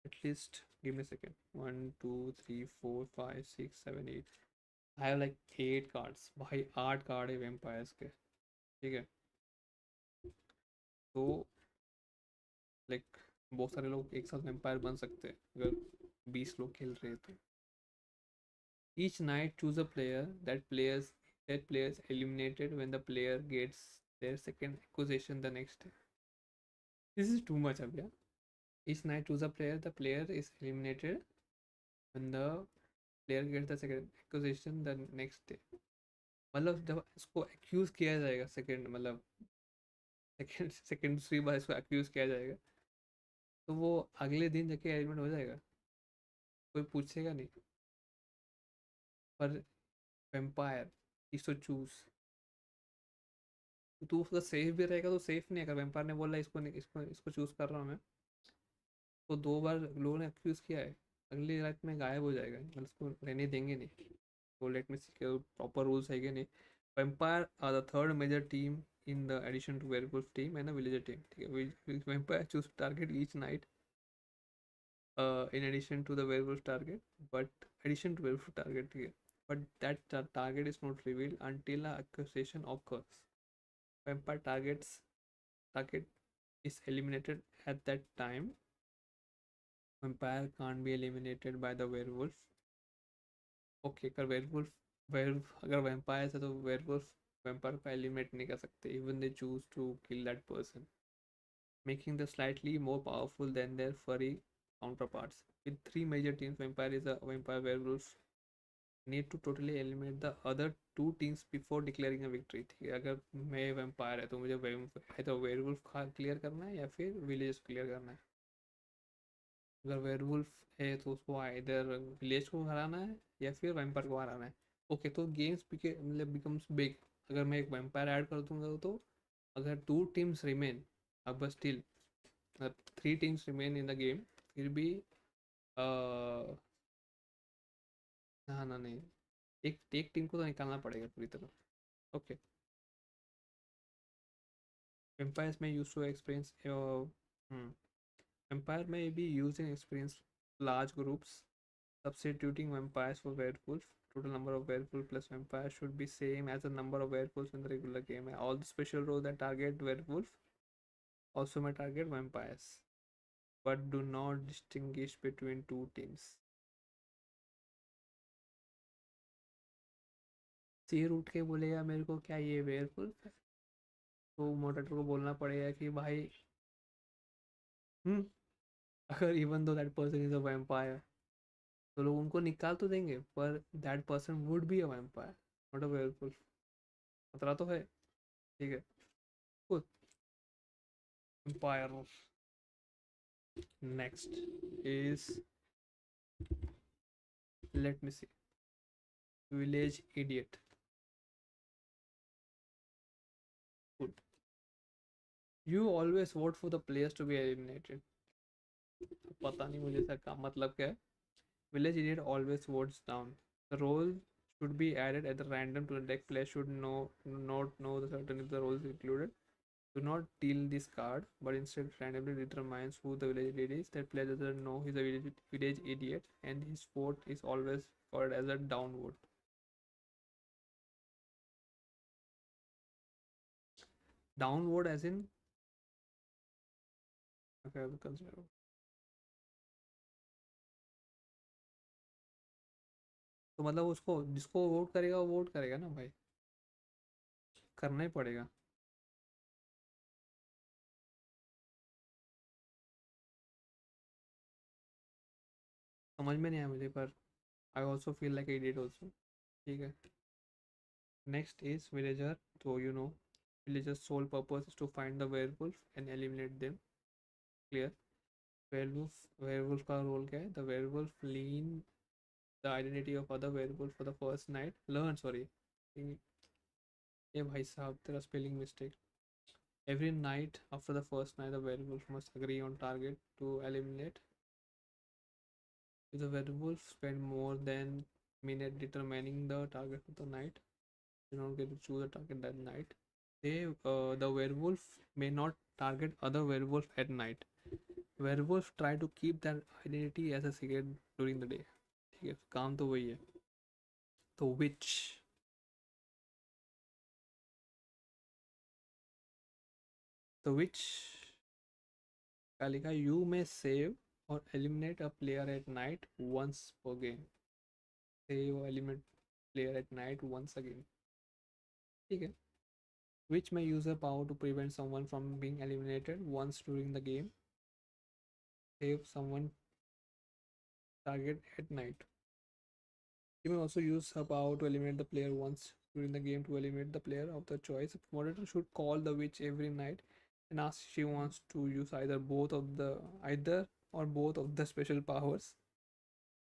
At least give me a second. 1 2 3 4 5 6 7 8. I have like 8 cards. भाई 8 कार्ड है वेम्पायर्स के. ठीक है. तो लाइक बहुत सारे लोग एक साथ वेम्पायर बन सकते हैं अगर 20 लोग खेल रहे हैं तो. Each night choose a player that players eliminated when the player gets their second accusation the next day. This is too much अब यार. Each night choose a player. The player is eliminated when the player gets the second accusation the next day. मतलब जब इसको एक्यूज किया जाएगा सेकंड, मतलब सेकंड सेकंड दूसरी बार इसको एक्यूज किया जाएगा, तो वो अगले दिन जाके एलिमिनेट हो जाएगा, कोई पूछेगा नहीं। पर वेम्पायर इज टू चूज, तो उसका सेफ भी रहेगा तो सेफ नहीं। अगर वेम्पायर ने बोला इसको नहीं, इसको इसको चूज कर रहा हूँ मैं, तो 2 बार लोगों ने एक्यूज किया है, अगली रात में गायब हो जाएगा, मतलब उसको रहने देंगे नहीं। तो let me see proper rules है कि नहीं। Vampire are the third major team in the addition to werewolf team and villager team, ठीक है। Vampire choose target each night in addition to the werewolf target, but addition to werewolf target, ठीक है, but that target is not revealed until a accusation occurs. Vampire target is eliminated at that time. Vampire can't be eliminated by the werewolf. Okay, अगर werewolf अगर vampire है तो werewolf vampire को eliminate नहीं कर सकते, even they choose to kill that person, making them slightly more powerful than their furry counterparts. With three major teams, vampire is a vampire, werewolf need to totally eliminate the other two teams before declaring a victory, ठीक है। अगर मैं वैम्पायर है तो मुझे है तो वेयरवुल्फ क्लियर करना है या फिर विलेज क्लियर करना है। अगर वेयरवुल्फ है तो उसको इधर विलेज को हराना है या फिर वैम्पायर को हराना है। ओके, तो गेम्स मतलब बिकम्स बिग। अगर मैं एक वैम्पायर ऐड कर दूंगा तो अगर 2 टीम्स रिमेन, अब still 3 teams remain in the game, फिर भी ना ना नहीं, एक एक टीम को तो निकालना पड़ेगा पूरी तरह। Okay, vampires may use to experience vampire may be used in experience large groups, substituting vampires for werewolf. Total number of werewolf plus vampires should be same as the number of werewolves in the regular game. All the special roles that target werewolf also may target vampires, but do not distinguish between 2 teams. सिर उठ के बोलेगा मेरे को क्या ये वेयरवुल्फ है, तो मोटेटर को बोलना पड़ेगा कि भाई हम्म, अगर even though that person is a vampire, तो लोग उनको निकाल तो देंगे, पर that person would be a vampire, not a werewolf. खतरा तो है, ठीक है। Good, vampire. Next is, let me see, village idiot. Good, you always vote for the players to be eliminated. पता नहीं मुझे इसका मतलब क्या है। Village idiot always votes down. The role should be added at the random to the deck. Player should not know the certain if the role is included. Do not deal this card, but instead randomly determines who the village idiot is. That player doesn't know he's a village idiot, and his vote is always recorded as a down vote. Down vote as in, okay, consider। तो मतलब उसको जिसको वोट करेगा वो वोट करेगा ना भाई, करना ही पड़ेगा। समझ में नहीं आया मुझे, पर I also feel like idiot also, ठीक है। Next is villager. So you know, villager's sole purpose is to find the werewolf and eliminate them. Clear? Werewolf का role क्या है? The werewolf learn the identity of other werewolf for the first night. Learn, sorry. ये भाई साहब तेरा spelling mistake. Every night after the first night, the werewolf must agree on target to eliminate. If the werewolf spend more than minute determining the target of the night, you don't get to choose a target that night. The werewolf may not target other werewolf at night. Werewolf try to keep their identity as a secret during the day, ठीक है, काम तो वही है। तो विच का लिखा, you may save or eliminate a player at night once per game. Save or eliminate player at night once again, ठीक है। Which may use a power to prevent someone from being eliminated once during the game. Save someone target at night. You may also use her power to eliminate the player once during the game. To eliminate the player of the choice, the moderator should call the witch every night and ask if she wants to use either or both of the special powers.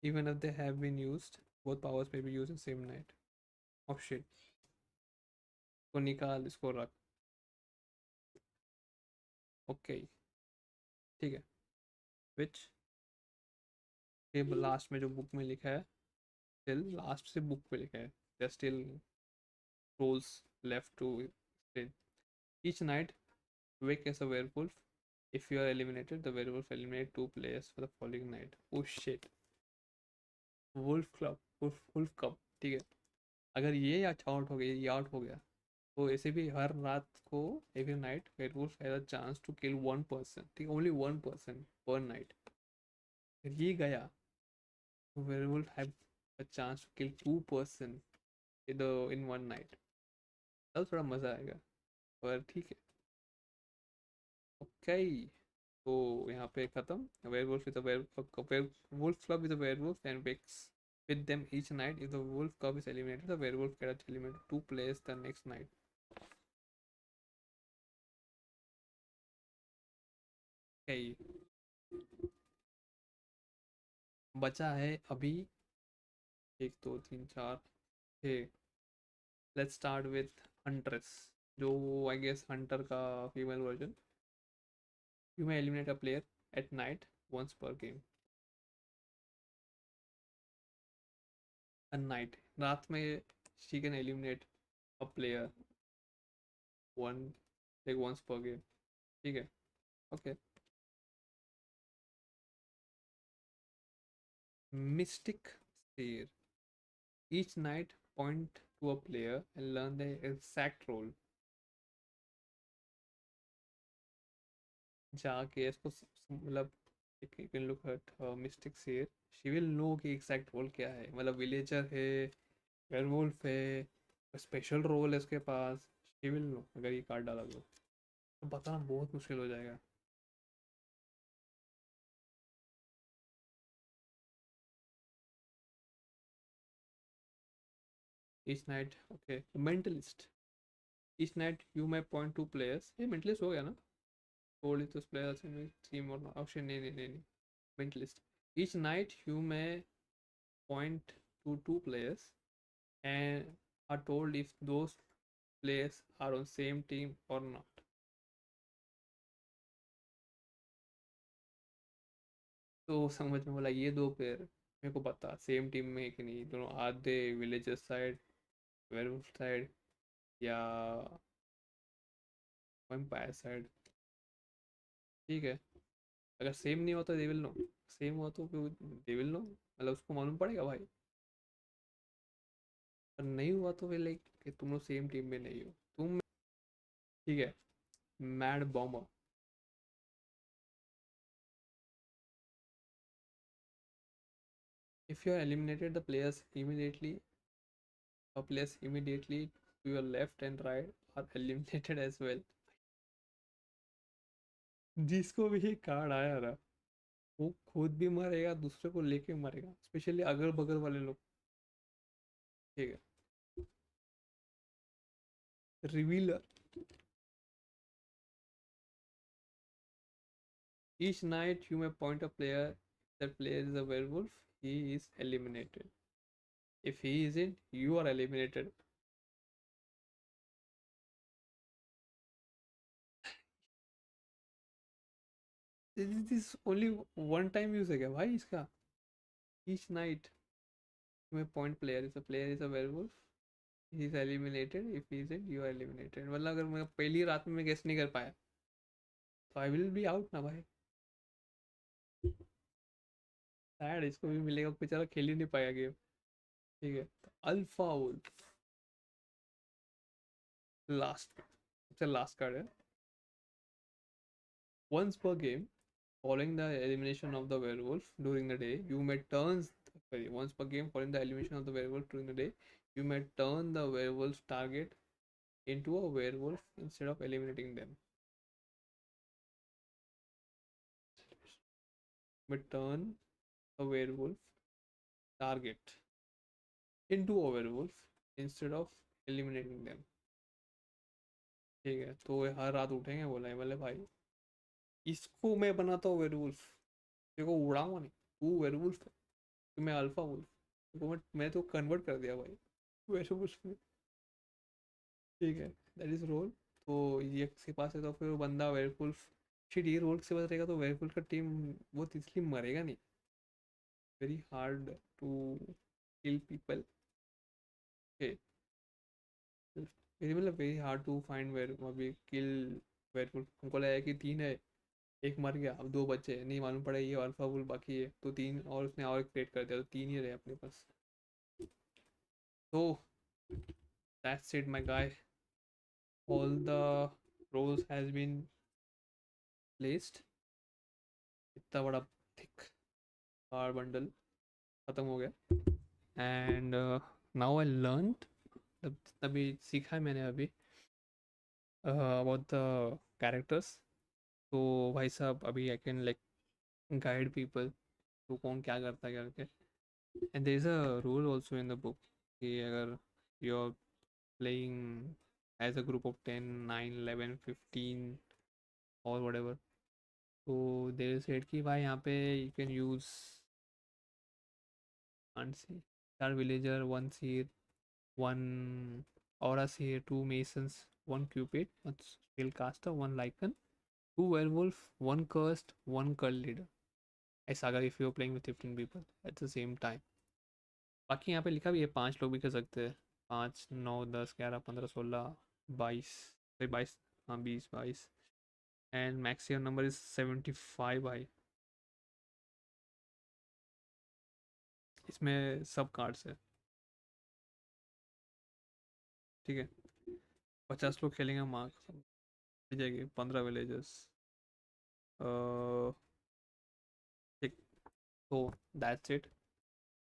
Even if they have been used, both powers may be used in same night. Oh shit. इसको निकाल, इसको रख. ओके, ठीक है. विच के लास्ट में जो बुक में लिखा है, स्टिल लास्ट से बुक पे लिखा है, there still rules left to explain. Each night, wake as a werewolf. If you are eliminated, the werewolf eliminate two players for the following night. Oh shit. Wolf cub, wolf cub, ठीक है. अगर ये अच्छा आउट हो गया, ये आउट हो गया, तो ऐसे भी हर रात को, every night werewolf has a chance to kill one person, ठीक है, only one person per night. ये गया, werewolf have a chance to kill two person in one night. तब थोड़ा मजा आएगा, पर ठीक है. ओके, तो यहाँ पे खत्म. Werewolf is a werewolf club is a werewolf and wakes with them each night. If the wolf cub is eliminated, the werewolf gets eliminated two players the next night. Okay, बचा है अभी 1 2 3 4 6. लेट्स स्टार्ट विथ हंट्रेस, जो आई गेस हंटर का female version. You may eliminate a player at night once per game. A night, रात में she can eliminate a player one, like once per game. ठीक है. Okay. Mystic Sphere. Each night, point to a player and learn the exact role. जाके इसको मतलब, you can look at Mystic Sphere. She will know कि exact role क्या है. मतलब villager है, werewolf है, स्पेशल रोल है उसके पास. She will know अगर ये कार्ड डाला तो बताना बहुत मुश्किल हो जाएगा. Each night, okay. Mentalist. Each night you may point to players. ये mentalist हो गया ना? Told it to players in team or not. Actually नहीं. Mentalist. Each night you may point to two players and are told if those players are on same team or not. तो समझ में बोला ये दो प्लेयर मेरे को पता सेम टीम में कि नहीं, दोनों आधे विलेजर्स साइड, वेयरवुल्फ साइड, या वैम्पायर साइड. ठीक है. अगर सेम नहीं होता दे विल नो. सेम हुआ तो दे विल नो, मतलब उसको मालूम पड़ेगा भाई. और नहीं हुआ तो फिर लाइक कि तुम लोग सेम टीम में नहीं हो तुम. ठीक है. Mad bomber. If you are eliminated, the players immediately to your left and right are eliminated as well. जिसको भी ये कार्ड आया ना, वो खुद भी मरेगा, दूसरे को लेके मरेगा, स्पेशली अगल बगल वाले लोग. ठीक है. Revealer. Each night you may point a player. If that player is a werewolf, he is eliminated. If he isn't, you are eliminated. This only one time use है क्या भाई इसका? Each night you may point player. If the player is a werewolf, he is eliminated. If he isn't, you are eliminated. मतलब अगर मैं पहली रात में मैं गेस नहीं कर पाया तो आई विल बी आउट ना भाई. सैड, इसको भी मिलेगा, बेचारा खेल ही नहीं पाया गेम. ठीक है. तो अल्फा वुल्फ लास्ट, सबसे लास्ट कार्ड है. Once per game, following the elimination of the werewolf during the day, you may turn. Sorry, once per game, following the elimination of the werewolf during the day, you may turn the werewolf's target into a werewolf instead of eliminating them. You may turn a werewolf target into a werewolf instead of eliminating them. ठीक है, तो ये हर रात उठेंगे, बोला बोले भाई इसको मैं बनाता हूँ वेयरवुल्फ, देखो उड़ाऊंगा नहीं, तू वेयरवुल्फ है, तो मैं अल्फा वुल्फ, तो मैं तो कन्वर्ट कर दिया भाई वेयरवुल्फ में। ठीक है, दैट इज रोल। तो ये के पास है तो फिर वो बंदा वेयरवुल्फ, शिट ये रोल से पास रहेगा तो वेयरवुल्फ का टीम वो इसलिए मरेगा नहीं। Very hard to kill people. Very मतलब very hard to find where अभी किल वेयरवुल्फ। हमको लगा कि तीन है, एक मर गया, अब दो बचे, नहीं मालूम पड़ा ये अल्फा वुल्फ बाकी है, तो तीन और उसने और क्रिएट कर दिया, तो तीन ही रहे अपने पास। तो that's it my guy, all the roles has been placed. इतना बड़ा थिक कार्ड बंडल खत्म हो गया। एंड नाउ आई लर्न, तभी सीखा है मैंने अभी अबाउट द कैरेक्टर्स। तो भाई साहब अभी I can like guide people तो कौन क्या करता है करके। And there is a rule also in the book कि अगर you are playing as a group of 10 9 11 15 और whatever, तो देयर सेड कि भाई यहाँ पे you can use see 4 villager, 1 seer, 1 aura seer, 2 masons, 1 cupid, 1 spell caster, 1 lycan, 2 werewolf, 1 cursed, 1 cult leader. ऐसा अगर if you playing with 15 people at the same time. बाकी यहाँ पे लिखा भी है 5 लोग भी कर सकते हैं, 5 9 10 11 15 16 22, फिर 22, हाँ 20 22। एंड मैक्सिमम नंबर इज 75 भाई, इसमें सब कार्ड्स है। ठीक है, 50 लोग खेलेंगे, मार्क मिल जाएगी 15 विलेजर्स। ठीक, तो that's it.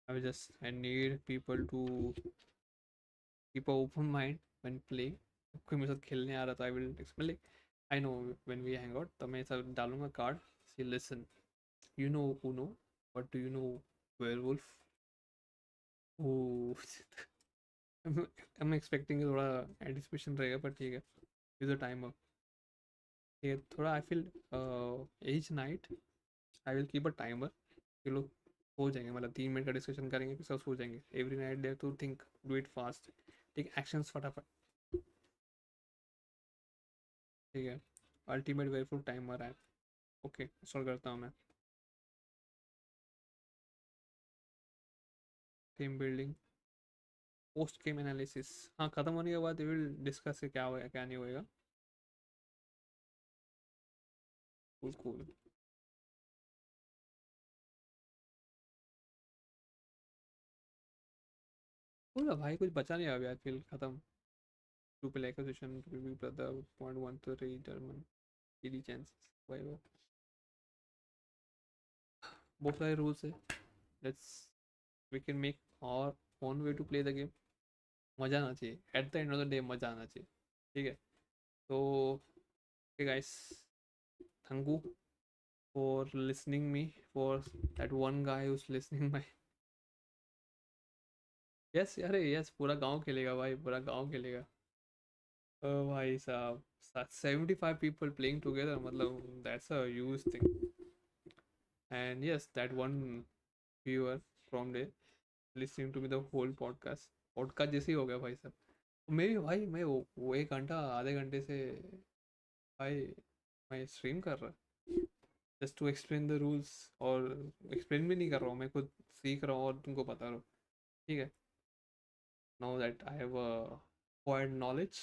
I need people to keep an open mind when playing। कोई मेरे साथ खेलने आ रहा तो I will explain like I know when we hang out, तो मैं ऐसा डालूंगा card, see listen, you know no, but do you know werewolf. Oh I am expecting थोड़ा एंटिसिपेशन रहेगा, पर ठीक है, इज अ टाइमर। ठीक है, थोड़ा I feel H night I will keep a timer, ये लोग हो जाएंगे, मतलब 3 मिनट का डिस्कशन करेंगे फिर सब हो जाएंगे। Every night there to think, do it fast, ठीक एक्शंस फटाफट। ठीक है, अल्टीमेट वेयरफुल टाइमर है। ओके, इंस्टॉल करता हूँ मैं। Team building, post game analysis, हाँ खत्म होने के बाद विल डिस्कस क्या होगा क्या नहीं होएगा। Cool cool. बोला भाई कुछ बचा नहीं अभी, आई फील खत्म। To play acquisition to be brother 0.13 German ED chances भाई वो बहुत सारे रूल्स है। Let's we can make our own way to play the game. मज़ा आना चाहिए, at the end of the day मज़ा आना चाहिए। ठीक है, तो guys, thank you for listening me, for that one guy who's listening my yes अरे यस, पूरा गांव खेलेगा भाई, पूरा गांव खेलेगा। ओ भाई साहब, 75 people playing together, मतलब that's a huge thing. And yes that one viewer from day listening to me the whole podcast, podcast जैसे ही हो गया भाई साहब। मैं भी भाई, मैं वो 1 घंटा आधे घंटे से भाई मैं स्ट्रीम कर रहा, just to explain the rules, और एक्सप्लेन भी नहीं कर रहा हूँ, मैं खुद सीख रहा हूँ और तुमको बता रहा हूँ। ठीक है, now that I have acquired knowledge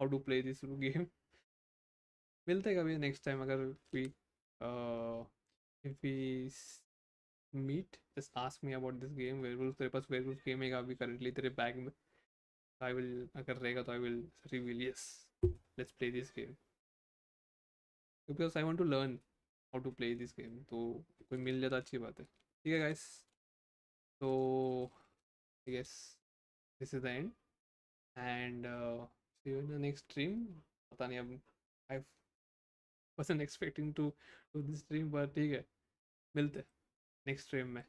how to play this game। मिलते हैं कभी नेक्स्ट टाइम, अगर we if we meet, just ask me about this game werewolf. तेरे पास वेयरवुल्फ गेम है अभी करंटली तेरे बैग में, आई विल, अगर रहेगा तो I will reveal, yes let's play this game, because I want to learn how to play this game. तो कोई मिल जाता अच्छी बात है। ठीक है गाइस, तो yes this is the end, and see you in the next stream. पता नहीं अब, आई wasn't expecting to do this stream, but ठीक है, मिलते हैं नेक्स्ट स्ट्रीम में।